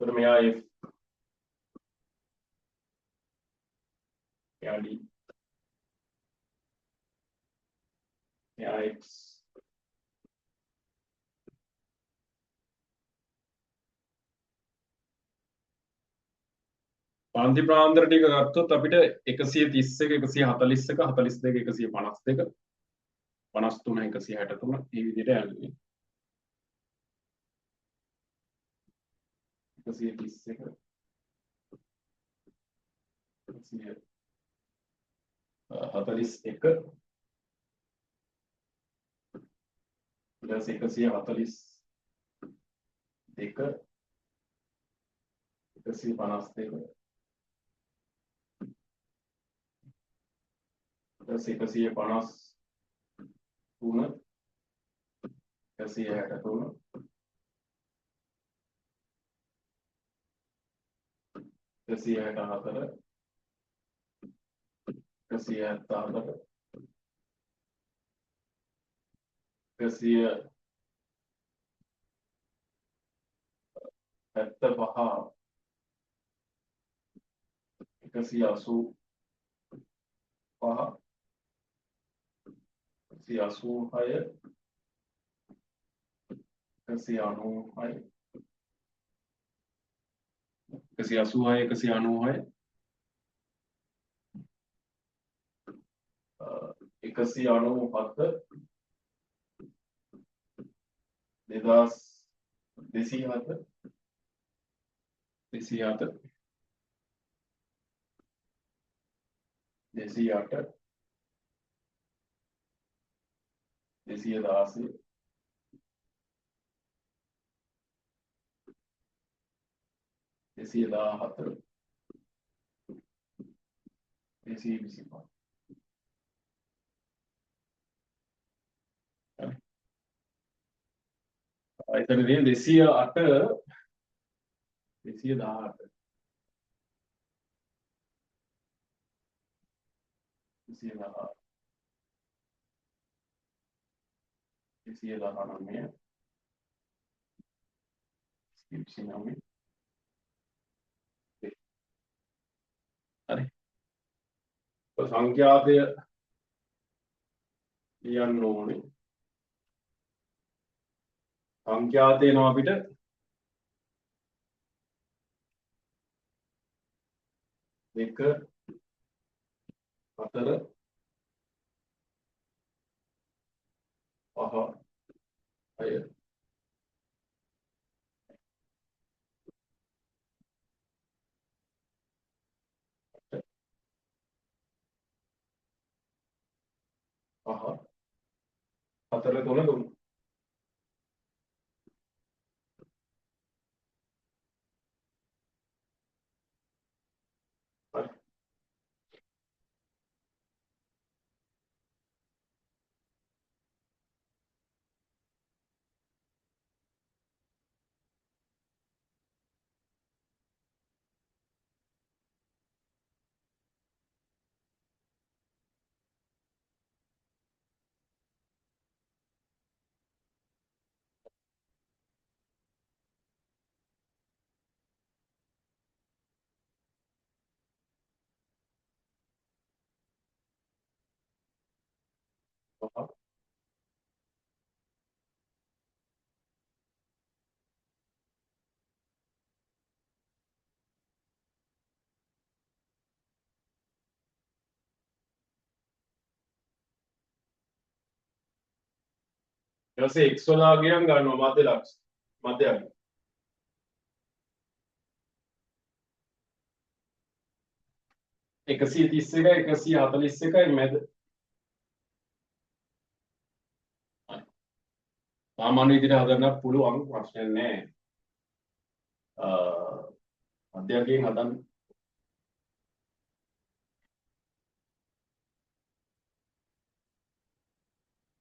එතකොට මෙයා F මෙයා D මෙයා X පාන්ති ප්‍රාන්තර ටික ගත්තොත් අපිට 131 141 42 152 53 163 මේ විදිහට යන්නේ 131 141 ඊට පස්සේ 142 152 ඊට පස්සේ 153 163 164 174 175 185 186 196 186 197 2207 207 208 216 217 225 එතනදී 208 218 219 219 හරි සංඛ්‍යාතය ලියන්න ඕනේ සංඛ්‍යාතය එනවා අපිට 2 4 5 6 5 4 3 3 හරි පහ ඊට පස්සේ x වලාගයන් ගන්නවා මධ්‍ය ලක්ෂ මධ්‍යයක් 131 141යි මැද සාමාන්‍ය විදිහට හදන්න පුළුවන් ප්‍රශ්නයක් නෑ මධ්‍යයෙන් හදන්න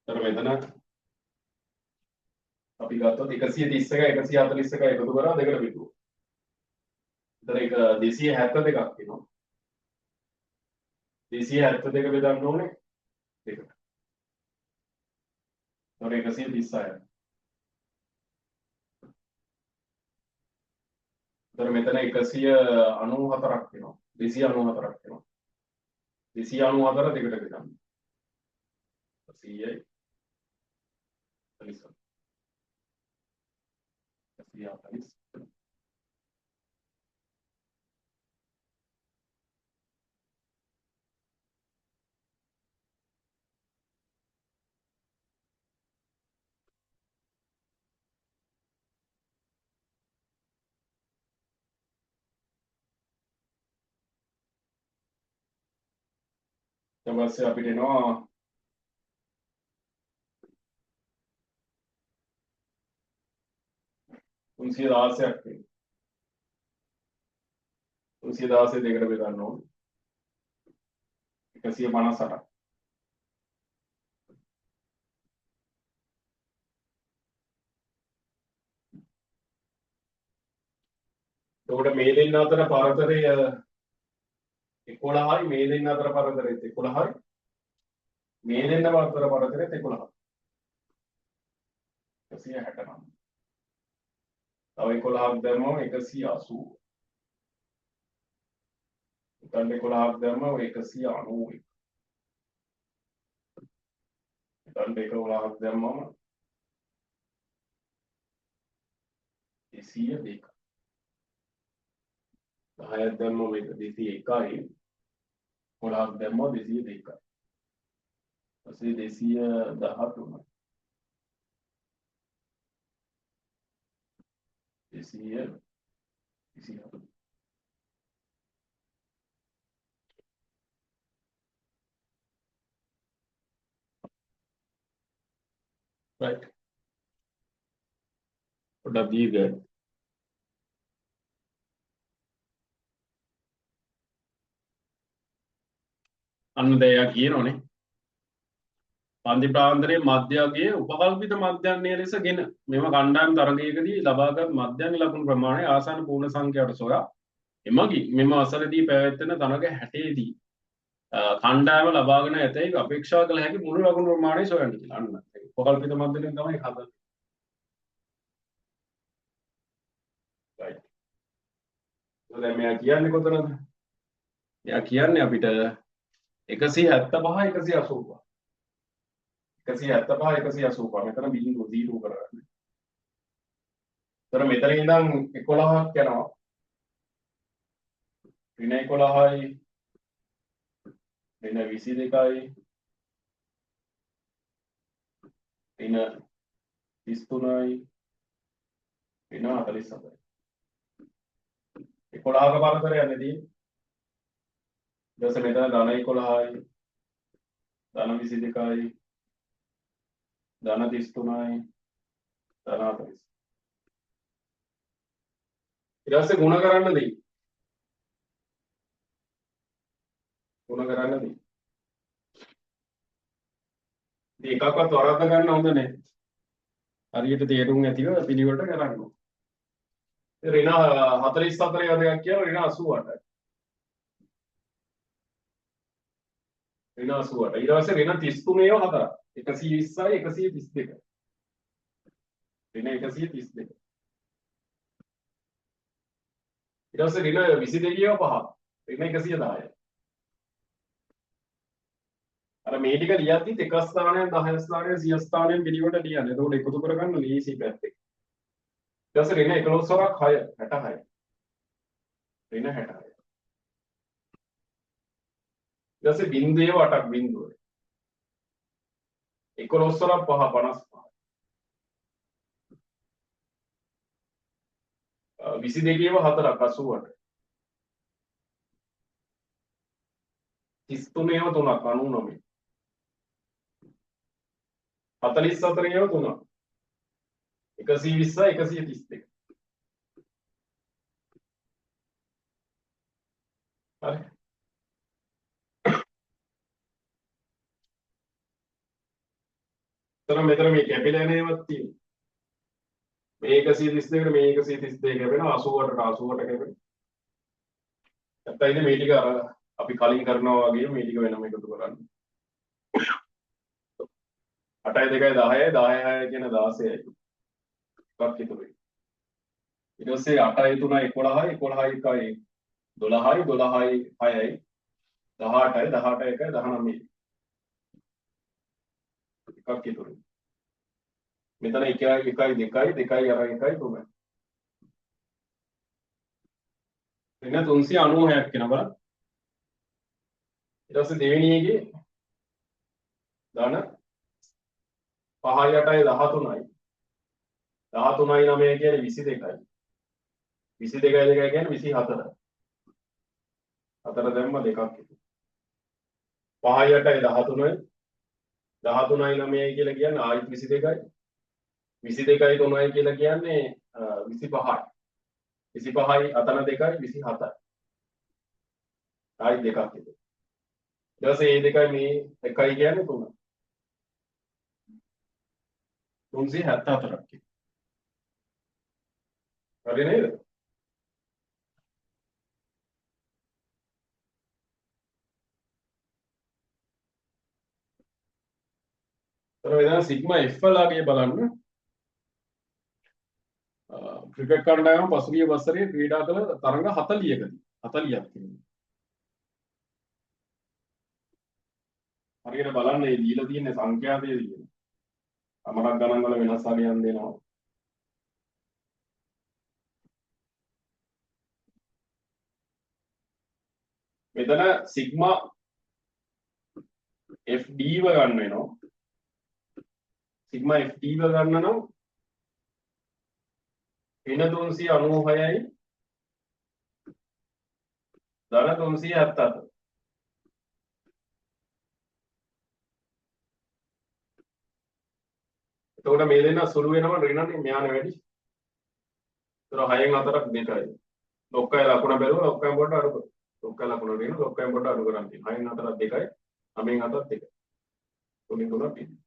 තර මෙතන අපි ගත්තොත් 131 141 එකතු කරා දෙකට බෙදුවා. එතන එක 272ක් වෙනවා. 272 බෙදන්න ඕනේ දෙකට. එතකොට 136යි. එතන මෙතන 194ක් වෙනවා. 294ක් වෙනවා. 294 දෙකට බෙදන්න. 100යි 40 140 ඊට පස්සේ අපිට එනවා 316ක් වෙනවා. 316 දෙකට බෙදන්න ඕනේ. 158ක්. එතකොට මේ දෙන්න අතර පරතරය 11යි, මේ දෙන්න අතර පරතරය 11යි, මේ දෙන්න අතර පරතරය 11යි. 169. තව 11ක් දැම්මම 180. ඉතින් 11ක් දැම්මම 191. ඉතින් 11ක් දැම්මම 202. 10ක් දැම්මම 201යි. 11ක් දැම්මම 202යි. ඊපස්සේ 213. 224. right. පොඩ්ඩක් දීර්ඝයි. අන්න දැන් එයා කියනෝනේ පන්ති ප්‍රාන්තරයේ මධ්‍යගයේ උපකල්පිත මධ්‍යග්නය ලෙසගෙන මෙම කණ්ඩායම් තරගයකදී ලබාගත් මධ්‍යග්න ලකුණු ප්‍රමාණය ආසන්න පූර්ණ සංඛ්‍යාවට සොයා එමගින් මෙම වසරේදී පැවැත්වෙන තරග 60දී කණ්ඩායම ලබාගෙන ඇතැයි අපේක්ෂා කළ හැකි මුළු ලකුණු ප්‍රමාණය සොයන්න කියලා. අන්න උපකල්පිත මධ්‍යග්නයෙන් තමයි හදන්නේ. right. දැන් මෙයා කියන්නේ කොතනද? එයා කියන්නේ අපිට 175 185. 175 185 මෙතන බිඳුව 0 කරගන්න. එතන මෙතන ඉඳන් 11ක් යනවා. ඍණ 11යි ඍණ 22යි ඍණ 33යි ඍණ 47යි. 11ක පරතරය යන්නේ තියෙන්නේ. ඊට පස්සේ මෙතන ධන 11යි ධන 22යි ධන 33යි ධන 40යි. ඊට පස්සේ ගුණ කරන්න දෙයි. ගුණ කරන්න දෙයි. ඉතින් එකක්වත් වරද්ද ගන්න හොඳ නැහැ. හරියට තේරුම් ඇතිව පිළිවෙලට කරන්න ඕන. ඍණ 44 යදයක් කියන ඍණ 88යි. ඍණ 88. ඊට පස්සේ ඍණ 33 ඒවා හතරක්. 120යි 132. ඍණ 132. ඊට පස්සේ ඍණ 22 ඒවා පහක්. ඍණ 110යි. අර මේ ටික ලියද්දිත් එක ස්ථානයක් 10 ස්ථානයක් 100 ස්ථානයක් පිළිවෙලට ලියන්න. එතකොට එකතු කරගන්න ලීසි පැත්තේ. ඊට පස්සේ ඍණ 11 වරක් 6 66. ඍණ 66. ඊට පස්සේ බිංදුවේ 8ක් බිංදුව. 11 වරක් 5 55. 22 ඒවා 4ක් 88. 33 ඒවා 3ක් 99. 44 ඒවා 3ක් 120 132. හරි. මෙතන මේ කැපිලා නේවත් තියෙන්නේ. මේ 132කට මේ 132 කැපෙනවා 88ට 88 කැපෙනවා. නැත්නම් ඉතින් මේ ටික අර අපි කලින් කරනවා වගේ මේ ටික වෙනම එකතු කරන්න. 8යි 2යි 10යි 10යි 6යි කියන 16යි. එකක් ඉතුරුයි. ඊට පස්සේ 8යි 3යි 11යි 11යි 1යි 12යි 12යි 6යි 18යි 18යි 1යි 19යි. එකක් ඉතුරුයි. මෙතන 1යි 1යි 2යි 2යි අර 1යි 3යි. එන්න 396ක් වෙනවා බලන්න. ඊට පස්සේ දෙවෙනි එකේ ධන 5යි 8යි 13යි 13යි 9යි කියන්නේ 22යි 22යි 2යි කියන්නේ 24. 4 දැම්ම දෙකක් ඉතුරු. 5යි 8යි 13යි 13යි 9යි කියලා කියන්නේ ආයිත් 22යි 22යි 3යි කියලා කියන්නේ 25යි 25යි අතන 2යි 27යි ආයි දෙකක් ඉතින් ඊට පස්සේ මේ දෙකයි මේ එකයි කියන්නේ 3 374ක් හරි නේද? ඒතර එදා සිග්මා F වලගේ බලන්න ක්‍රිකට් කණ්ඩායම පසුගිය වසරේ ක්‍රීඩා කළ තරඟ 40කදී 40ක් තියෙනවා. හරියට බලන්න මේ දීලා තියෙන සංඛ්‍යාතයේ තියෙන. අමරක් ගණන් වල වෙනස් වලියන් දෙනවා. මෙතන සිග්මා FD ව ගන්න වෙනවා. සිග්මා FD ව ගන්න නම් ඍණ 396යි ධන 377. එතකොට මේ දෙන්න සුළු වෙනවා ඍණනේ මෙයාන වැඩි. ඒතර 6න් 4ක් 2යි. ලොක්කයි ලකුණ බැලුවා ලොක්කෙන් පොඩ්ඩ අඩු කරා. ලොක්කයි ලකුණ ඍණ ලොක්කෙන් පොඩ්ඩ අඩු කරන් තියෙනවා. 6න් 4ක් 2යි. 9න් 7ක් 2යි. තුනින් 3ක් තියෙනවා.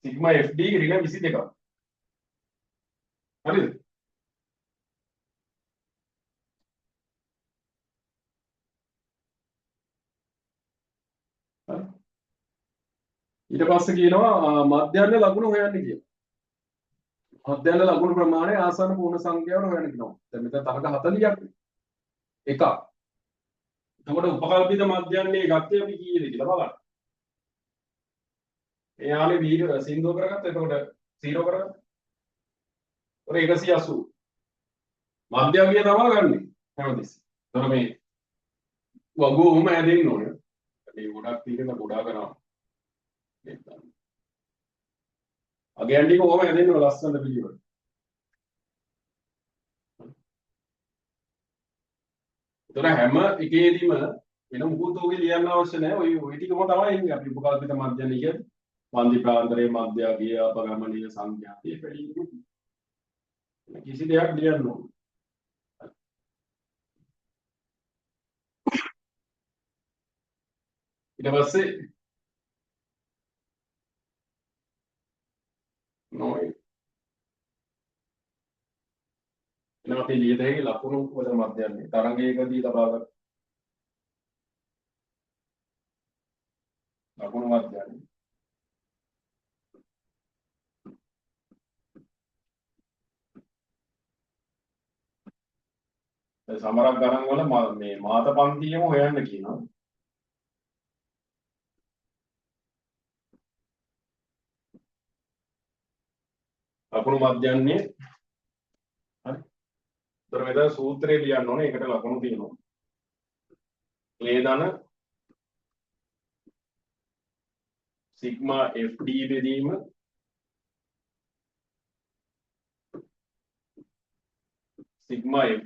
සිග්මා FD ඍණ 22ක්. හරිද? හරි. ඊට පස්සේ කියනවා මධ්‍යස්ථ ලකුණු හොයන්න කියලා. මධ්‍යස්ථ ලකුණු ප්‍රමාණය ආසන්න පූර්ණ සංඛ්‍යාවට හොයන්න කියනවා. දැන් මෙතන තරඟ 40ක් නේ. එකක්. එතකොට උපකල්පිත මධ්‍යස්ථයේ ගත්තේ අපි කීයද කියලා බලන්න. එයානේ වීඩ සින්දුව කරගත්ත. එතකොට 0 කරගත්ත. ඔර 180. මධ්‍යස්ථිය තමයි ගන්නෙ. හැමතිස්සෙම. එතකොට මේ වගුවම හැදෙන්න ඕනේ. මේ ගොඩක් තියෙන ගොඩා කරනවා. අගයන් ටික කොහොම හැදෙන්නව ලස්සනට පිළිවෙල. ඒතර හැම එකේදීම වෙන මුකුත් ඔගේ ලියන්න අවශ්‍ය නැහැ. ওই ටිකම තමයි ඉන්නේ අපි උපකල්පිත මධ්‍යන කියන්නේ. පන්ති ප්‍රාන්තරයේ මධ්‍ය අගය අපගමනීය සංඛ්‍යාතිය පිළිගන්න. කිසි දෙයක් ලියන්න ඕනේ. ඊට පස්සේ නොයි එනවා අපි ලියද හැකි ලකුණු වල මධ්‍යන්නේ තරංගයකදී ලබාගත් ලකුණු මධ්‍යන්නේ සමරක් ගණන් වල මේ මාත පන්තියම හොයන්න කියනවා. ලකුණු මධ්‍යන්නේ හරි. ඒතර මෙතන සූත්‍රය ලියන්න ඕනේ. ඒකට ලකුණු තියෙනවා. වේදන සිග්මා FD බෙදීම සිග්මා F.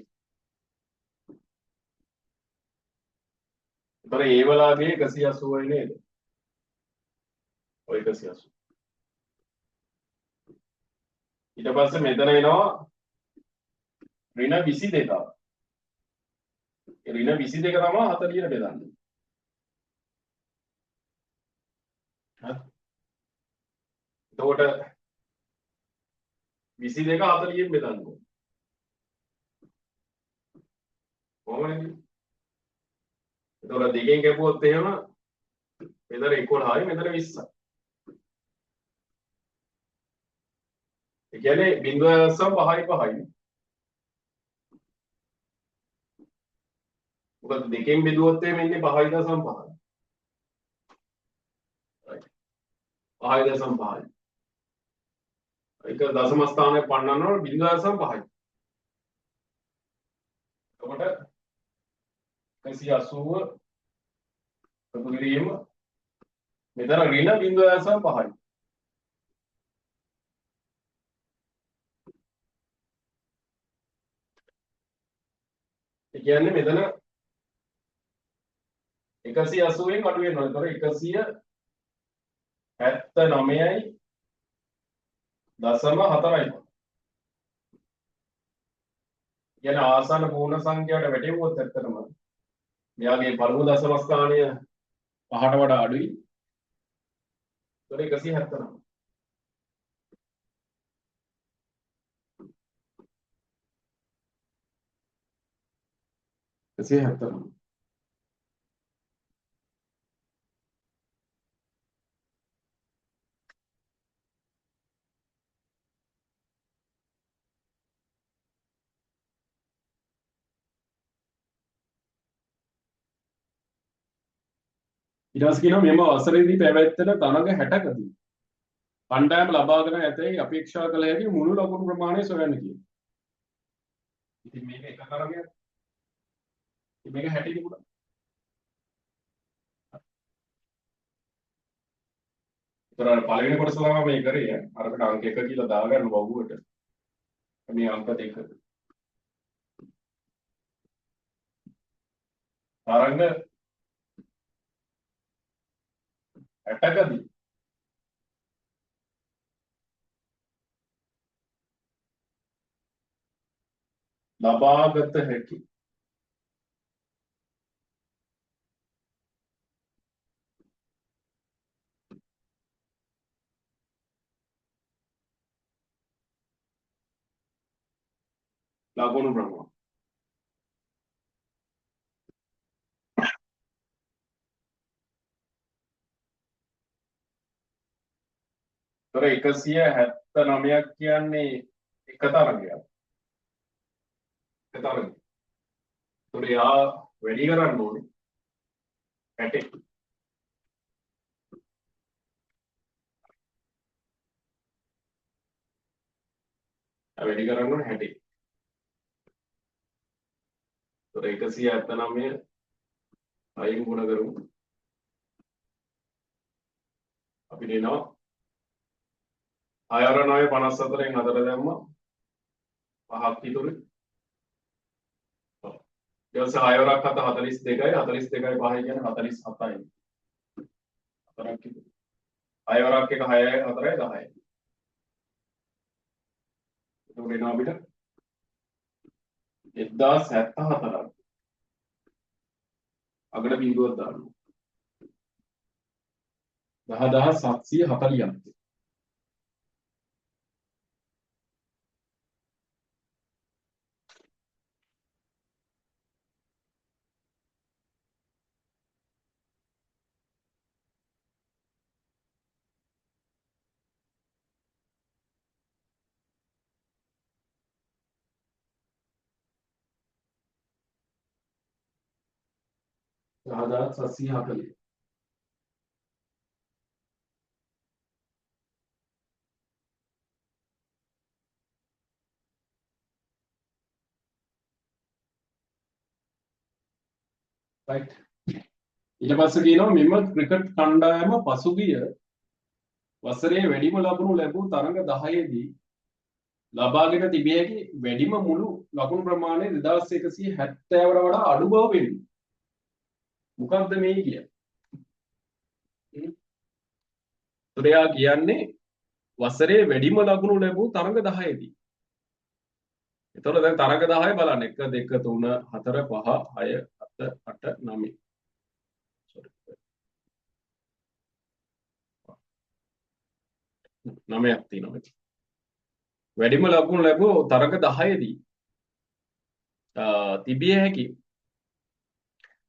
ඒතර ඒ වලාගේ 180යි නේද? ඔය 180. ඊට පස්සේ මෙතන එනවා ඍණ 22ක්. ඍණ 22 තමයි 40ට බෙදන්නේ. හරි. එතකොට 22 40න් බෙදන්න ඕනේ. කොහොමද? එතකොට දෙකෙන් කැපුවොත් එහෙම මෙතන 11යි මෙතන 20යි. ඒ කියන්නේ 0.5යි 5යි. මොකද දෙකෙන් බෙදුවොත් එහෙම ඉන්නේ 5.5යි. right 5.5යි. ඒක දශම ස්ථානයේ පන්නනවා 0.5යි. එතකොට 180 එකතු කිරීම මෙතන ඍණ 0.5යි. ඒ කියන්නේ මෙතන 180න් අඩු වෙනවා. ඒතකොට 179.4යි. කියන්නේ ආසන්න පූර්ණ සංඛ්‍යාවට වැටෙවුවොත් ඇත්තටම මෙයාගේ පළමු දශම ස්ථානය 5ට වඩා අඩුයි. ඒතකොට 179. 179. ඊට පස්සේ කියනවා මෙම වසරේදී පැවැත්වෙන තරඟ 60කදී කණ්ඩායම ලබාගෙන ඇතැයි අපේක්ෂා කළ හැකි මුළු ලකුණු ප්‍රමාණය සොයන්න කියනවා. ඉතින් මේක එක තරගයක්. ඉතින් මේක 60 තිබුණා. ඒතර පළවෙනි කොටස තමයි මේ කරේ. අරකට අංක 1 කියලා දාගන්න වගුවට. මේ අංක 2. තරඟ 60කදී ලබාගත හැකි ලකුණු ප්‍රමාණය. ඒතර 179ක් කියන්නේ එක තරගයක්. එක තරගයක්. ඒතර යා වැඩි කරන්න ඕනේ 60. වැඩි කරන්න ඕනේ 60. ඒතර 179 අයින් ගුණ කරමු. අපිට එනවා 6 54න් 4 දැම්මා 5ක් ඉතුරු. ඊට පස්සේ 6 වරක් 7 42යි 42යි 5යි කියන්නේ 47යි. 4ක් ඉතුරු. 6 වරක් 1 6යි 4යි 10යි. ඒක වෙනවා අපිට 1074ක්. අගට බිඳුවක් දානවා. 10740ක්. සහදාත් 740. right. ඊට පස්සේ කියනවා මෙම ක්‍රිකට් කණ්ඩායම පසුගිය වසරේ වැඩිම ලකුණු ලැබූ තරඟ 10දී ලබාගෙන තිබිය හැකි වැඩිම මුළු ලකුණු ප්‍රමාණය 2170කට වඩා අඩු බව පෙනුනේ. මොකක්ද මේ කියන්නේ? උදයා කියන්නේ වසරේ වැඩිම ලකුණු ලැබූ තරඟ 10දී. එතකොට දැන් තරඟ 10 බලන්න 1 2 3 4 5 6 7 8 9. sorry. 9ක් තියෙනවා. වැඩිම ලකුණු ලැබූ තරඟ 10දී තිබිය හැකි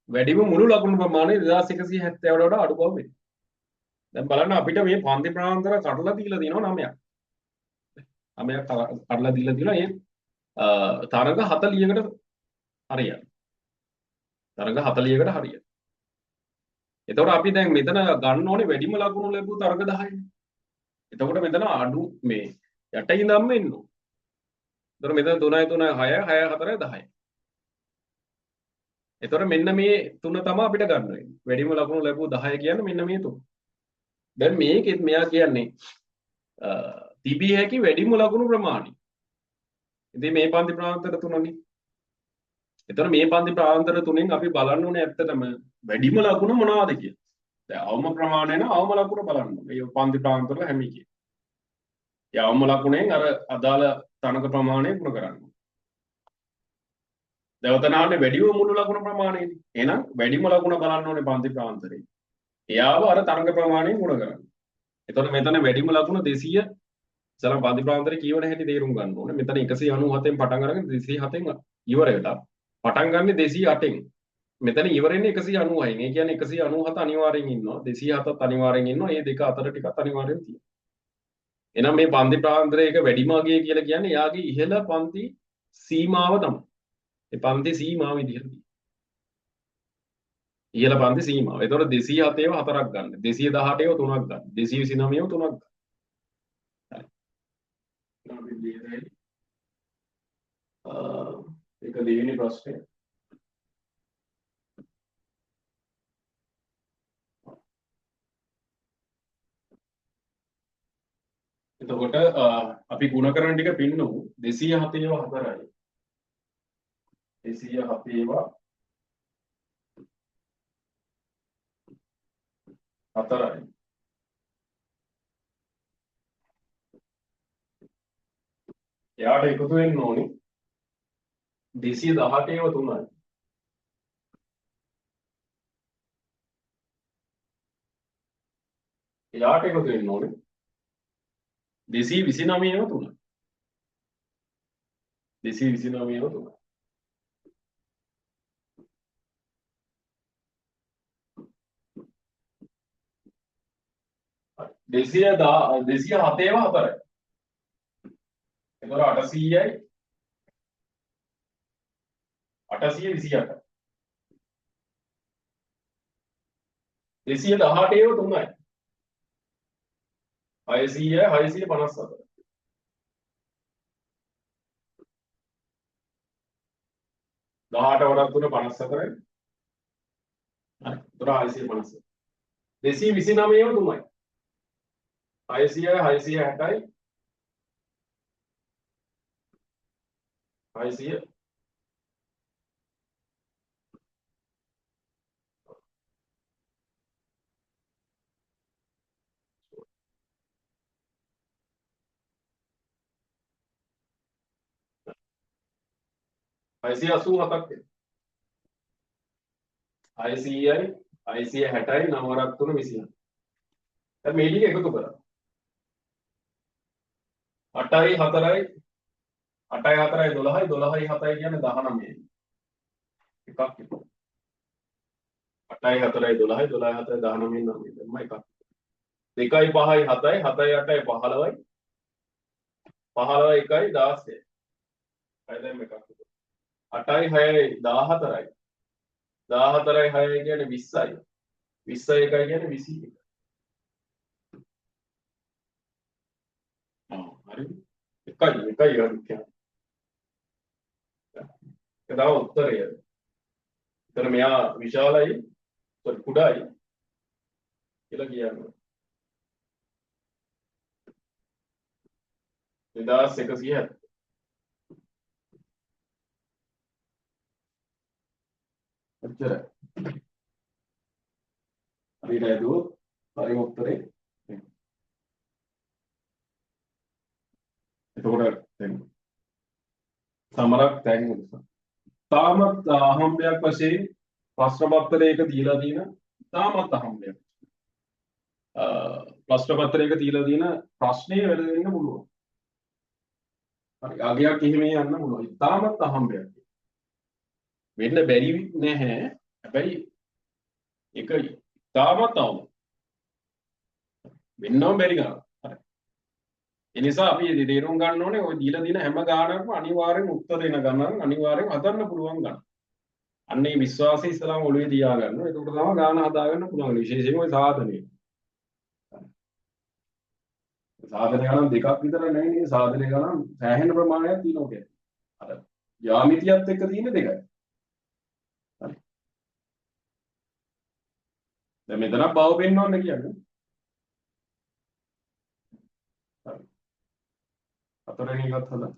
වැඩිම මුළු ලකුණු ප්‍රමාණය 2170කට වඩා අඩු බව වෙනවා. දැන් බලන්න අපිට මේ පන්ති ප්‍රාන්තර කඩලා දීලා තියෙනවා 9ක්. 9ක් කඩලා දීලා තියෙනවා ඒ තරඟ 40කට හරියන. තරඟ 40කට හරියන. එතකොට අපි දැන් මෙතන ගන්න ඕනේ වැඩිම ලකුණු ලැබූ තරඟ 10නේ. එතකොට මෙතන අඩු මේ යට ඉඳන්ම එන්න ඕනේ. එතකොට මෙතන 3යි 3යි 6යි 6යි 4යි 10යි. එතකොට මෙන්න මේ තුන තමයි අපිට ගන්න වෙන්නේ. වැඩිම ලකුණු ලැබූ 10 කියන්නේ මෙන්න මේ තුන. දැන් මේකෙත් මෙයා කියන්නේ තිබිය හැකි වැඩිම ලකුණු ප්‍රමාණය. ඉතින් මේ පන්ති ප්‍රාන්තර තුනනේ. එතකොට මේ පන්ති ප්‍රාන්තර තුනෙන් අපි බලන්න ඕනේ ඇත්තටම වැඩිම ලකුණ මොනවද කියලා. දැන් අවම ප්‍රමාණය නම් අවම ලකුණ බලන්න ඕනේ. මේ පන්ති ප්‍රාන්තර හැම එකේ. ඒ අවම ලකුණෙන් අර අදාළ තනක ප්‍රමාණය ගුණ කරන්න ඕනේ. දැවතනාන්නේ වැඩිම මුළු ලකුණ ප්‍රමාණයනේ. එහෙනම් වැඩිම ලකුණ බලන්න ඕනේ පන්ති ප්‍රාන්තරේ. එයාව අර තරඟ ප්‍රමාණයෙන් ගුණ කරන්න. එතකොට මෙතන වැඩිම ලකුණ 200 ඉතල පන්ති ප්‍රාන්තරේ කියවන හැටි තේරුම් ගන්න ඕනේ. මෙතන 197න් පටන් අරගෙන 207න් ඉවර වෙලා පටන් ගන්න 208න්. මෙතන ඉවර වෙන්නේ 190න්. ඒ කියන්නේ 197 අනිවාර්යෙන් ඉන්නවා. 207ත් අනිවාර්යෙන් ඉන්නවා. මේ දෙක අතර ටිකක් අනිවාර්යෙන් තියෙනවා. එහෙනම් මේ පන්ති ප්‍රාන්තරයක වැඩිම අගය කියලා කියන්නේ යාගේ ඉහළ පන්ති සීමාව තමයි. ඒ පන්ති සීමාව විදිහට. ඉහළ පන්ති සීමාව. එතකොට 207ව 4ක් ගන්න. 218ව 3ක් ගන්න. 229ව 3ක් ගන්න. හරි. අපි ලියන්නේ ඒක දෙවෙනි ප්‍රශ්නය. එතකොට අපි ගුණකරන ටික පින්නමු 207ව 4යි. 207ව 4යි. එයාට එකතු වෙන්න ඕනේ 218ව 3යි. එයාට එකතු වෙන්න ඕනේ 229ව 3යි. 229ව 3යි. දෙසිය 207ව 4යි. එතකොට 800යි 828යි. 218ව 3යි. 600යි 654. 18 වඩා 3 54යි. හරි. එතකොට 654. 229ව 3යි. 600යි 660යි 600 687ක් 600යි 660යි 9 3 24. දැන් මේ ටික එකතු කරා 8යි 4යි 8යි 4යි 12යි 12යි 7යි කියන්නේ 19යි. එකක් විතර. 8යි 4යි 12යි 12යි 7යි 19යි 9යි දැම්ම එකක්. 2යි 5යි 7යි 7යි 8යි 15යි 15යි 1යි 16යි. අය දැම්ම එකක් විතර. 8යි 6යි 14යි 14යි 6යි කියන්නේ 20යි 20යි 1යි කියන්නේ 21යි. හරි. එකයි හරි කියන්නේ. ඒක තමයි උත්තරය. ඒතර මෙයා විශාලයි කුඩායි කියලා කියන්නේ. 2170. අච්චර. හරියට ඇදුවොත් හරි උත්තරේ. එතකොට දැන් සමරක් තැන්ගුසා. තාමත් අහම්බයක් වශයෙන් ප්‍රශ්න පත්‍රයක දීලා තියෙන තාමත් අහම්බයක්. ප්‍රශ්න පත්‍රයක දීලා තියෙන ප්‍රශ්නේ වැඩ දෙන්න පුළුවන්. හරි අගයක් එහෙම යන්න පුළුවන්. තාමත් අහම්බයක්. වෙන්න බැරි නැහැ. හැබැයි ඒක තාමත් අවම. වෙන්නම බැරි ගන්න. හරි. ඒ නිසා අපි තේරුම් ගන්න ඕනේ ඔය දීලා දින හැම ගානක්ම අනිවාර්යෙන් උත්තර දෙන ගණන් අනිවාර්යෙන් හදන්න පුළුවන් ගණන්. අන්න ඒ විශ්වාසය ඉස්සලාම ඔළුවේ තියාගන්න. එතකොට තමයි ගාන හදාගන්න පුළුවන්. විශේෂයෙන්ම ඔය සාධනෙ. සාධන ගණන් දෙකක් විතර නෙවෙයි සාධන ගණන් සෑහෙන ප්‍රමාණයක් තියෙනවා කියන්නේ. අර යාමිතියත් එක්ක තියෙන දෙකයි. හරි. දැන් මෙතන බව පෙන්වන්න කියන්නේ. හරි. හතරවෙනි එකත් හදන්න.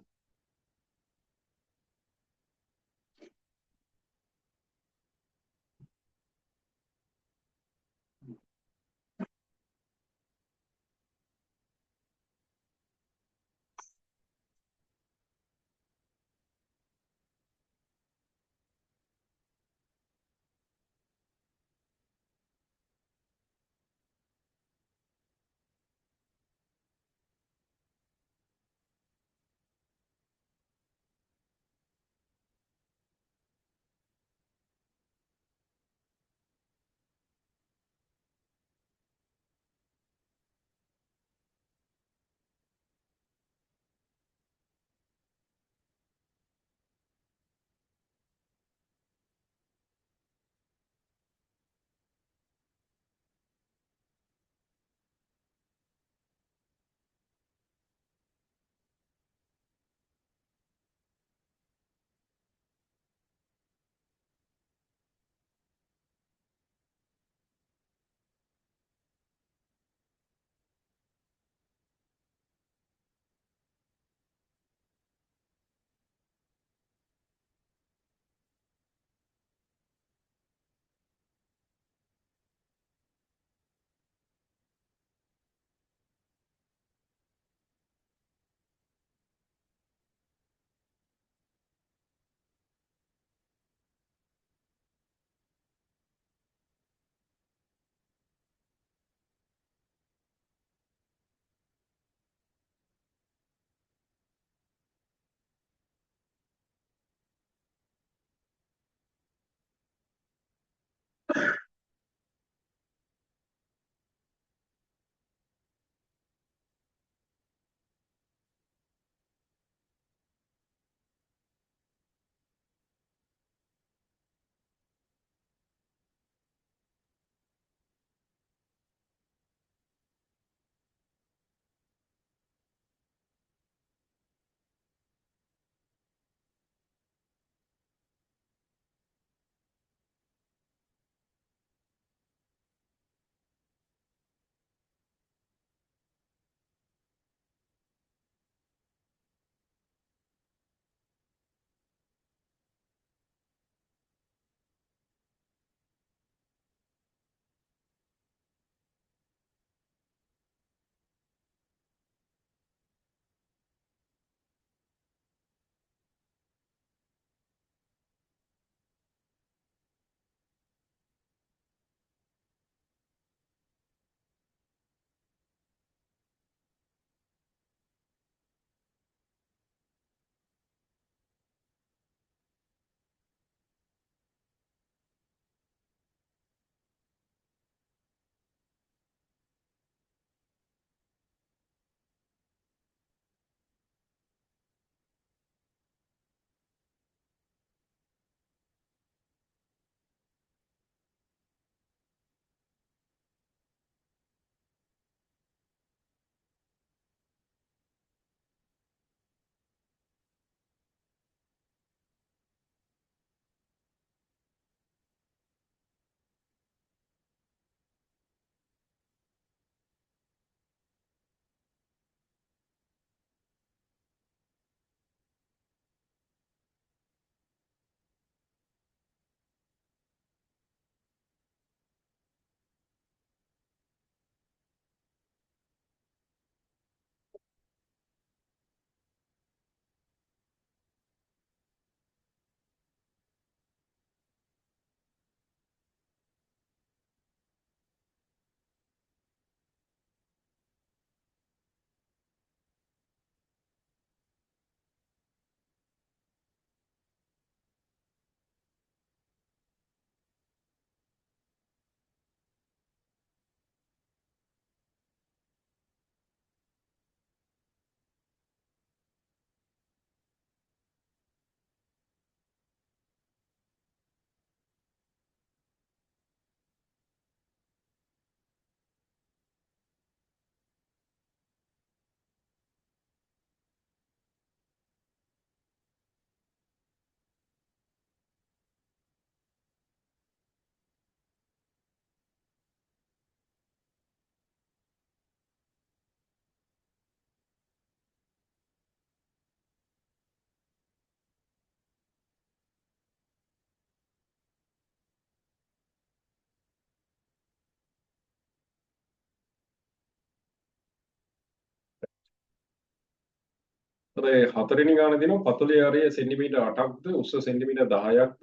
හතරවෙනි ගාන දෙනවා පතුලේ අරය සෙන්ටිමීටර් 8ක්ද උස සෙන්ටිමීටර් 10ක්ද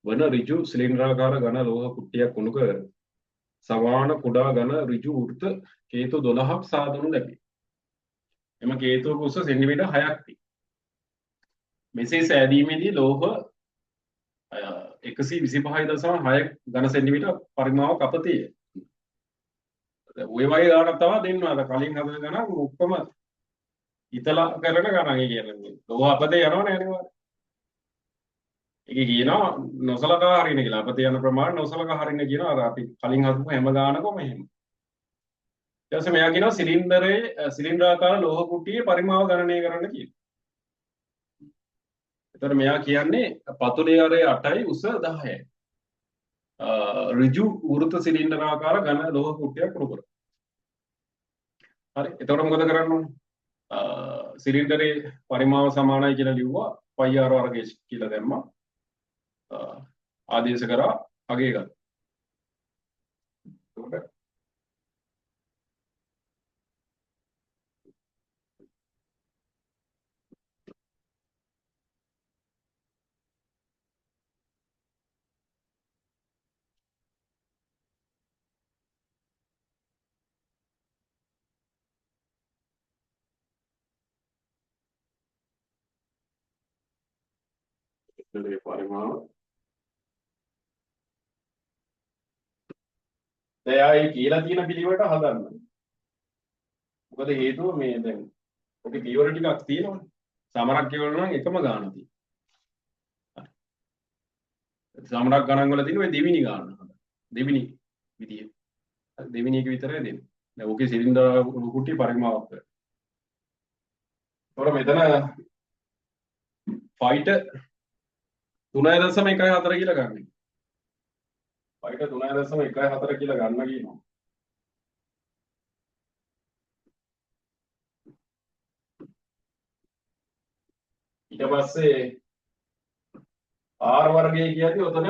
වන ඍජු සිලින්ඩරාකාර ඝන ලෝහ කුට්ටියක් උණු කර සමාන කුඩා ඝන ඍජු වෘත්ත කේතු 12ක් සාදනු ලැබේ. එම කේතුවක උස සෙන්ටිමීටර් 6ක් වේ. මෙසේ සෑදීමේදී ලෝහ 125.6 ඝන සෙන්ටිමීටර් පරිමාවක් අපතේ. ඔය වගේ ගානක් තමයි දෙන්නවා. අර කලින් හදන ගණන් ඔක්කොම හිතලා කරන ගණන් කියන්නේ. ලෝහ අපතේ යනවනේ අනිවාර්යයෙන්. ඒකේ කියනවා නොසලකා හරින්න කියලා. අපතේ යන ප්‍රමාණය නොසලකා හරින්න කියනවා. අර අපි කලින් හදපු හැම ගානකම එහෙම. ඊට පස්සේ මෙයා කියනවා සිලින්ඩරාකාර ලෝහ කුට්ටියේ පරිමාව ගණනය කරන්න කියලා. එතකොට මෙයා කියන්නේ පතුලේ අරේ 8යි උස 10යි. ඍජු වෘත්ත සිලින්ඩරාකාර ඝන ලෝහ කුට්ටියක් උණු කරනවා. හරි. එතකොට මොකද කරන්න ඕනේ? සිලින්ඩරේ පරිමාව සමානයි කියලා ලිව්වා. πr වර්ගය කියලා දැම්මා. ආදේශ කරා අගය ගත්තා. එතකොට සිලින්ඩරේ පරිමාව දැන් කියලා තියෙන පිළිවෙලට හදන්න. මොකද හේතුව මේ දැන් ඔකේ පියවර ටිකක් තියෙනවනේ. සමරක් කියවල නම් එකම ගාන තියෙනවා. සමරක් ගණන් වල තියෙන ඔය දෙවිනි ගාන හදන්න. දෙවිනි විදිය. දෙවිනි එක විතරයි දෙන්නේ. දැන් ඔකේ සිලින්ඩර් කුටි පරිමාවක් කරලා. ඒතකොට මෙතන ෆයිටර් 3.14 කියලා ගන්න. ෆයිටර් 3.14 කියලා ගන්න කියනවා. ඊට පස්සේ R වර්ගය කියද්දි උතන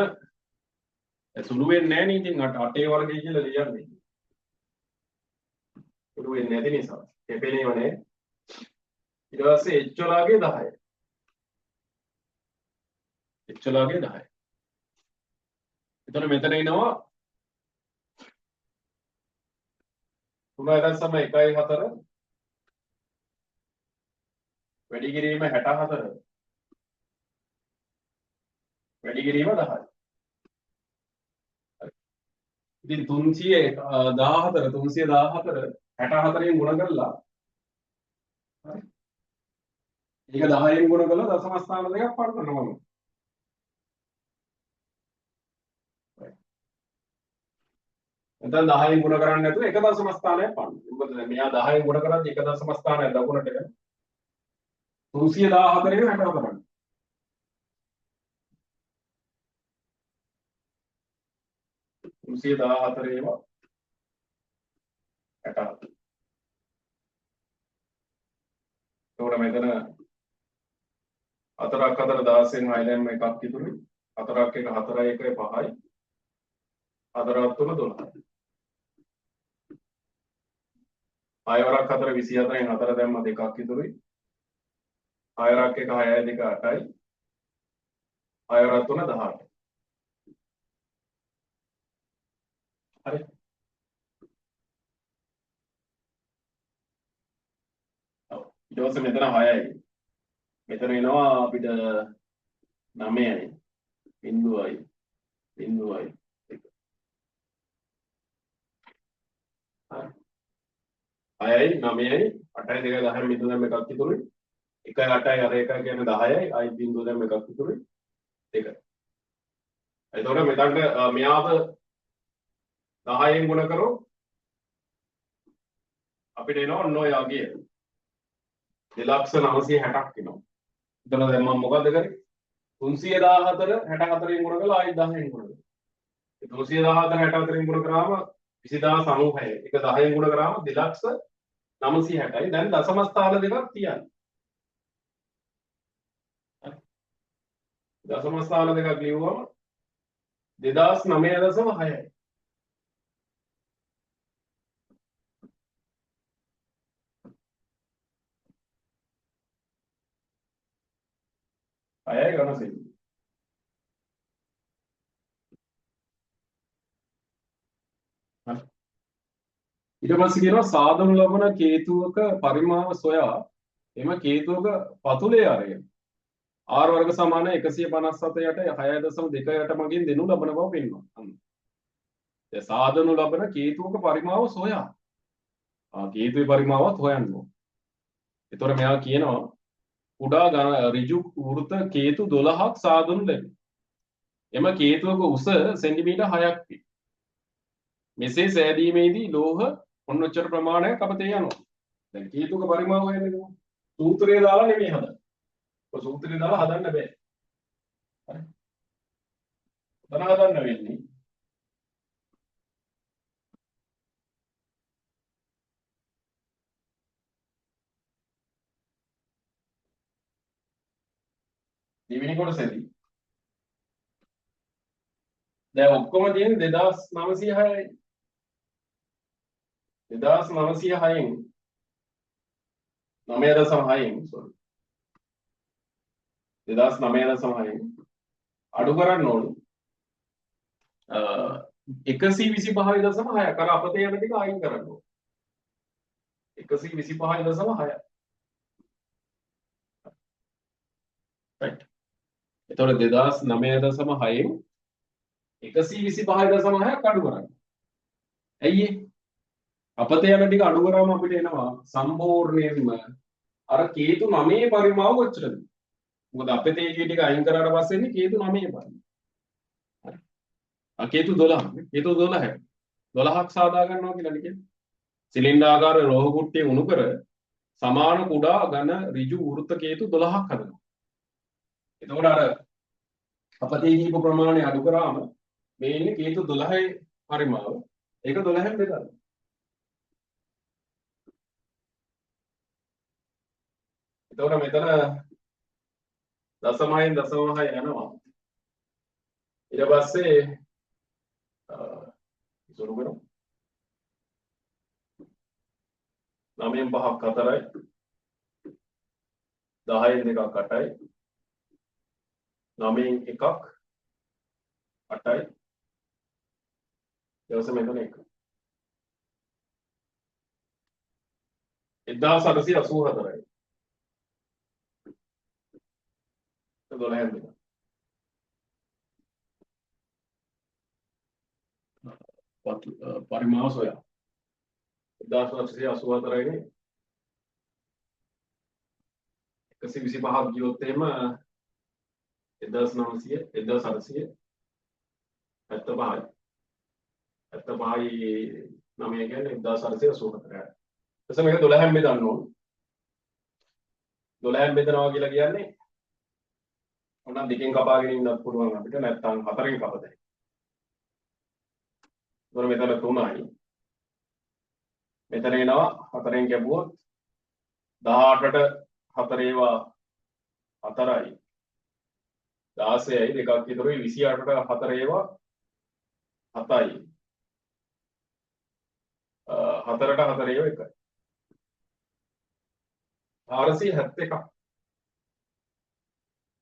සුළු වෙන්නේ නැහැ නේ. ඉතින් 8 වර්ගය කියලා ලියන්නේ. සුළු වෙන්නේ නැති නිසා. කැපෙනේව නැහැ. ඊට පස්සේ H වලාගේ 10. H වලාගේ 10. එතකොට මෙතන එනවා 3.14 වැඩි කිරීම 64 වැඩි කිරීම 10. ඉතින් 314 64න් ගුණ කරලා හරි. ඒක 10න් ගුණ කළා දශම ස්ථාන දෙකක් පන්නනවා මම. එතන 10න් ගුණ කරන්නේ නැතුව එක දශම ස්ථානයක් පන්න. මොකද මෙයා 10න් ගුණ කරද්දී එක දශම ස්ථානයක් දකුණට එනවා. 314 න් 64. තුන්සිය 14 ඒවා 64. ඒකට මෙතන 4ක් 4 16න් 6න් එකක් ඉතුරුයි. 4ක් 1 4යි 1 5යි. 4ක් 3 12යි. 6 වරක් 4 24න් 4 දැම්ම දෙකක් ඉතුරුයි. 6 වරක් 1 6යි 2 8යි. 6 වරක් 3 18. හරි. ඊට පස්සේ මෙතන 6යි. මෙතන එනවා අපිට 9යි. බිඳුවයි. බිඳුවයි. හරි. 6යි 9යි 8යි 2 10යි බිඳුව දැම්ම එකක් ඉතුරුයි. 1යි 8යි අර 1 කියන්නේ 10යි. ආයි බිඳුව දැම්ම එකක් ඉතුරුයි. 2. එතකොට මෙතනට මෙයාව 10න් ගුණ කරොත් අපිට එනවා ඔන්න ඔය අගය 2,960ක් එනවා. එතන දැන් මම මොකද කරේ? 314 64න් ගුණ කළා ආයි 10න් ගුණ කළා. 314 64න් ගුණ කරාම 20096. ඒක 10න් ගුණ කරාම 2,960යි. දැන් දශම ස්ථාන දෙකක් තියන්න. දශම ස්ථාන දෙකක් ලියුවම 2009.6යි. 6යි ඝන සෙන්ටිමීටර. හරි. ඊට පස්සේ කියනවා සාදනු ලබන කේතුවක පරිමාව සොයා එම කේතුවක පතුලේ අරගෙන r වර්ග සමාන 157 යට 6.2 මගින් දෙනු ලබන බව පෙන්වනවා. දැන් සාදනු ලබන කේතුවක පරිමාව සොයා කේතුවේ පරිමාවත් හොයන්න ඕන. ඒතොර මෙයා කියනවා කුඩා ඍජු වෘත්ත කේතු 12ක් සාදනු ලැබේ. එම කේතුවක උස සෙන්ටිමීටර් 6ක් වේ. මෙසේ සෑදීමේදී ලෝහ ඔන්නොච්චර ප්‍රමාණයක් අපතේ යනවා. දැන් කේතුක පරිමාව හොයන්නේ කොහොමද? සූත්‍රය දාලා නෙමෙයි හදන්නේ. ඔය සූත්‍රය දාලා හදන්න බෑ. හරි. උතන හදන්න වෙන්නේ දෙවෙනි කොටසේදී. දැන් ඔක්කොම තියෙන්නේ 2906යි. 2906න් 9.6න් sorry 2009.6න් අඩු කරන්න ඕනේ 125.6 කර අපතේ යන ටික අයින් කරන්න ඕනේ 125.6 right එතකොට 2009.6න් 125.6ක් අඩු කරන්න. ඇයි ඒ? අපතේ යන ටික අඩු කරාම අපිට එනවා සම්පූර්ණයෙන්ම අර කේතු 9 පරිමාව කොච්චරද? මොකද අපතේ ටික අයින් කරාට පස්සේ ඉන්නේ කේතු 9 පරිමාව. හරි. කේතු 12. කේතු 12. 12ක් සාදා ගන්නවා කියලා කියන්නේ. සිලින්ඩාකාර ලෝහ කුට්ටිය උණු කර සමාන කුඩා ඝන ඍජු වෘත්ත කේතු 12ක් හදනවා. එතකොට අර අපතේ දීප ප්‍රමාණය අඩු කරාම මේ ඉන්නේ කේතු 12 පරිමාව. ඒක 12න් බෙදන්න. එතකොට මෙතන දශමයෙන් දශමහය යනවා. ඊට පස්සේ ඉසුරු කරමු. 9න් 5ක් 4යි. 10න් 2ක් 8යි. 9න් 1ක් 8යි. ඊට මෙතන 1. 1884යි. 12න් 2. පරිමාව සොයා 1884 නේ 125ක් ගියොත් එහෙම 1900 1800 75යි 75යි 9 කියන්නේ 1884යි. එතකොට මේක 12න් බෙදන්න ඕන. 12න් බෙදනවා කියලා කියන්නේ ඕනම් දෙකෙන් කපාගෙන ඉන්නත් පුළුවන් අපිට නැත්නම් හතරෙන් කපතයි. ඒතර මෙතන 3යි. මෙතන එනවා හතරෙන් කැපුවොත් 18ට 4 ඒවා 4යි. 16යි දෙකක් ඉතුරුයි 28ට 4 ඒවා 7යි. 4ට 4 ඒවා 1යි. 471ක්.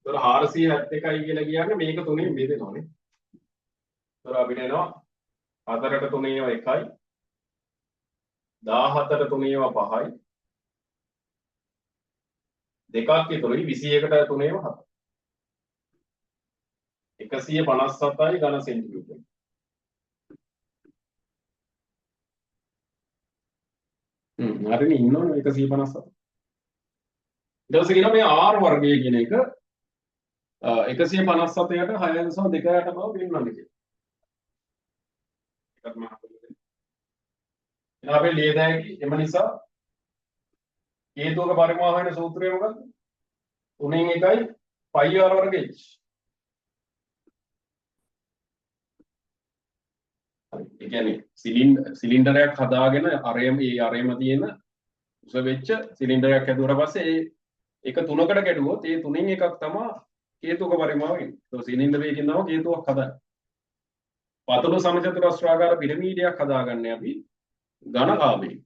ඒතර 471යි කියලා කියන්නේ මේක තුනෙන් බෙදෙනවානේ. ඒතර අපිට එනවා 4ට 3 ඒවා 1යි. 17ට 3 ඒවා 5යි. දෙකක් ඉතුරුයි 21ට 3 ඒවා 7යි. 157යි ඝන සෙන්ටිමීටර. හරිනේ ඉන්නවනේ 157. ඊට පස්සේ කියනවා මේ r වර්ගය කියන එක 157ට 6.2යට බව පෙන්වන්න කියලා. ඒකත් මම හදලා එන අපේ ලියදායකි එම නිසා හේතුක පරිමාව වෙන සූත්‍රය මොකක්ද? 3න් 1යි πr වර්ග h. හරි. ඒ කියන්නේ සිලින්ඩරයක් හදාගෙන අරයම තියෙන උස වෙච්ච සිලින්ඩරයක් හැදුවට පස්සේ ඒක තුනකට කැඩුවොත් ඒ තුනෙන් එකක් තමයි හේතුක පරිමාව වෙන්නේ. ඒක සිලින්ඩරයකින් තමයි හේතුවක් හදන්නේ. පතුළු සමචතුරස්‍රාකාර පිරමීඩයක් හදාගන්නේ අපි ඝන කාභයෙන්.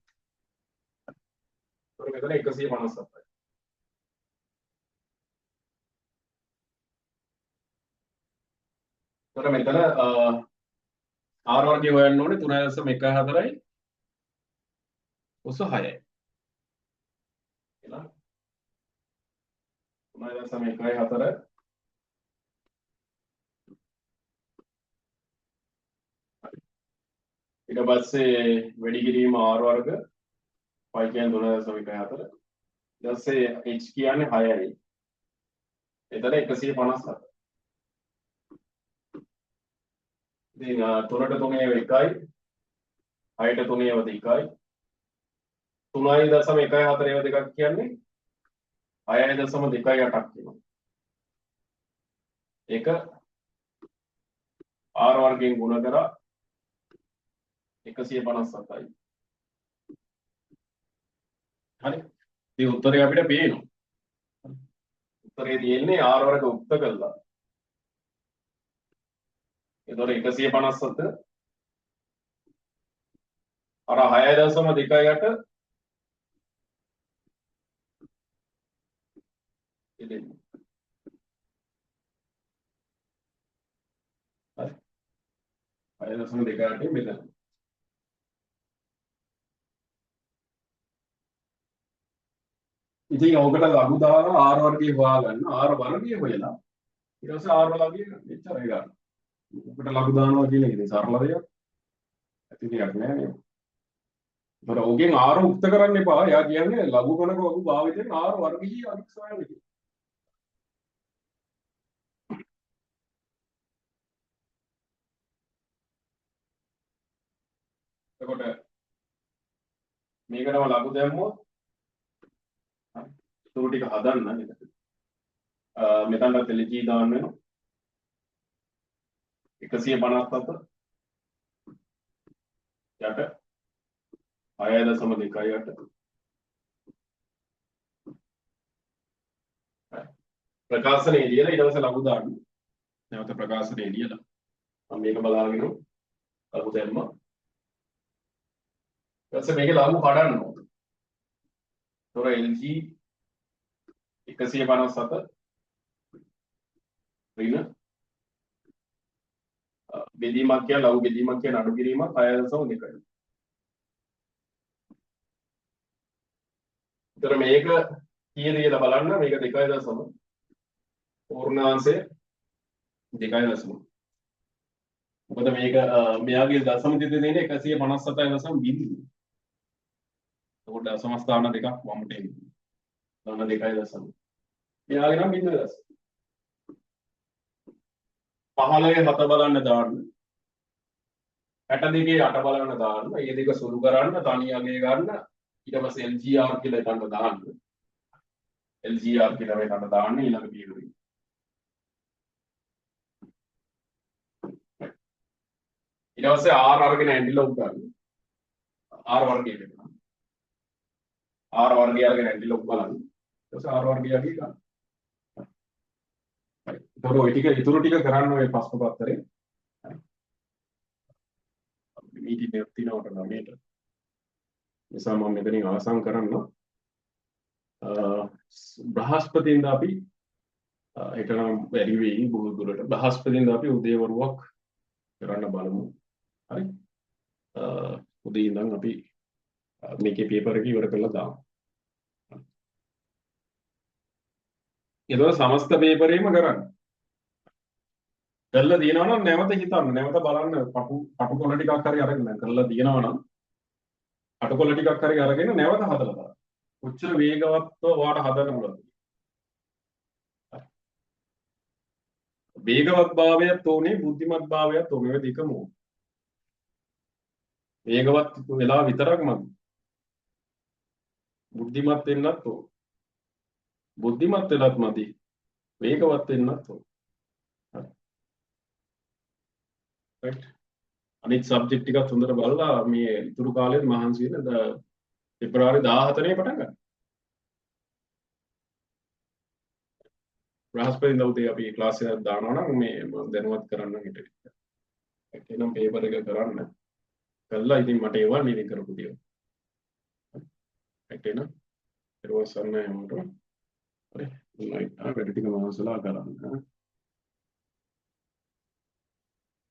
ඒක මෙතන 157යි. එතකොට මෙතන r වර්ගය හොයන්න ඕනේ 3.14යි උස 6යි. එහෙනම් 3.14 ඊට පස්සේ වැඩි කිරීම r වර්ග y කියන්නේ 3.14 ඊට පස්සේ h කියන්නේ 6යි. එතන 157. ඉතින් 3ට 3 ඒව 1යි 6ට 3 ඒව 2යි 3.14 ඒව දෙකක් කියන්නේ 6.28ක් වෙනවා. ඒක r වර්ගයෙන් ගුණ කරා 157යි. හරි. ඉතින් උත්තරේ අපිට පේනවා. උත්තරේ තියෙන්නේ r වර්ග උක්ත කළා. එතකොට 157 අර 6.28 ඉතින් හරි 6.28 මෙතන. ඉතින් ඔකට ලඝු දාන r වර්ගය හොයාගන්න r වර්ගය හොයලා ඊට පස්සේ r වර්ගය මෙච්චරයි ගන්න. ඔකට ලඝු දානවා කියන එක ඉතින් සරල දෙයක්. ඇති දෙයක් නෑ නේද? ඒතර ඔගෙන් r උක්ත කරන්න එපා. එයා කියන්නේ ලඝු ගණක වගු භාවිතයෙන් r වර්ගී අනික් සොයන්න කියලා. එතකොට මේකටම ලඝු දැම්මොත් ඉතුරු ටික හදන්න නේද? මෙතනට එලජී දාන්න වෙනවා. 157 යට 6.28 ප්‍රකාශනයේ ලියලා ඊට පස්සේ ලඝු දාන්න. නැවත ප්‍රකාශනයේ ලියලා මම මේක බලාගෙන ලඝු දැම්මා. ඊට පස්සේ මේකේ ලඝු කඩන්න ඕනේ. ඒතොර LG 157 ඍණ බෙදීමක් කියන ලඝු බෙදීමක් කියන අඩු කිරීමක් 6.2යි. ඒතර මේක කීයද කියලා බලන්න මේක 2.0 පූර්ණාංශය 2.0. මොකද මේක මෙයාගේ දශම තිත දෙන්නේ 157.0. ඒකට දශම ස්ථාන දෙකක් වමට එන්නේ. ධන 2.0. මෙයාගේ නම් 0.0. 15 7 බලන්න දාන්න 62 8 බලන්න දාන්න මේ දෙක සුළු කරන්න තනියගේ ගන්න ඊට පස්සේ LGR කියලා එකකට දාන්න LGR කියලා එකකට දාන්න ඊළඟ පියවරේ ඊට පස්සේ R අරගෙන ඇන්ඩිලොග් ගන්න R වර්ගය වෙනවා R වර්ගය අරගෙන ඇන්ඩිලොග් බලන්න ඊට පස්සේ R වර්ගය අගේ ගන්න ඒතකොට ඔය ටික ඉතුරු ටික කරන්න ඔය ප්‍රශ්න පත්‍රේ මීටින් එකක් තියෙනවට නමේට නිසා මම මෙතනින් අවසන් කරන්න බ්‍රහස්පතින්දා අපි හිතනම් වැඩි වෙයි බොහෝ දුරට බ්‍රහස්පතින්දා අපි උදේවරුවක් කරන්න බලමු හරි උදේ ඉඳන් අපි මේකේ පේපර් එක ඉවර කරලා දාමු ඒක සමස්ත පේපරේම කරන්න කරලා දිනනවා නම් නැවත හිතන්න නැවත බලන්න පටු කොළ ටිකක් හරි අරගෙන කරලා දිනනවා නම් පටු කොළ ටිකක් හරි අරගෙන නැවත හදලා බලන්න කොච්චර වේගවත්ව ඔයාලට හදන්න පුළුවන්ද වේගවත් භාවයත් ඕනේ බුද්ධිමත් භාවයත් ඕනේ ඔය දෙකම ඕනේ වේගවත් වෙලා විතරක් මදි බුද්ධිමත් වෙන්නත් ඕනේ බුද්ධිමත් වෙලත් මදි වේගවත් වෙන්නත් ඕනේ right අනිත් සබ්ජෙක්ට් ටිකත් හොඳට බලලා මේ ඉතුරු කාලෙත් මහන්සි වෙන පෙබරවාරි 14 නේ පටන් ගන්න. බ්‍රහස්පතින්දා උදේ අපි ක්ලාස් එකක් දානවා නම් මේ මම දැනුවත් කරන්න හිටියේ. ඒකනම් පේපර් එක කරන්න. කළා ඉතින් මට ඒවා නීති කරපු දේවල්. ඒකේන ඊට පස්සේ යන්න යමුට. හරි. වැඩි ටික මහන්සලා කරන්න.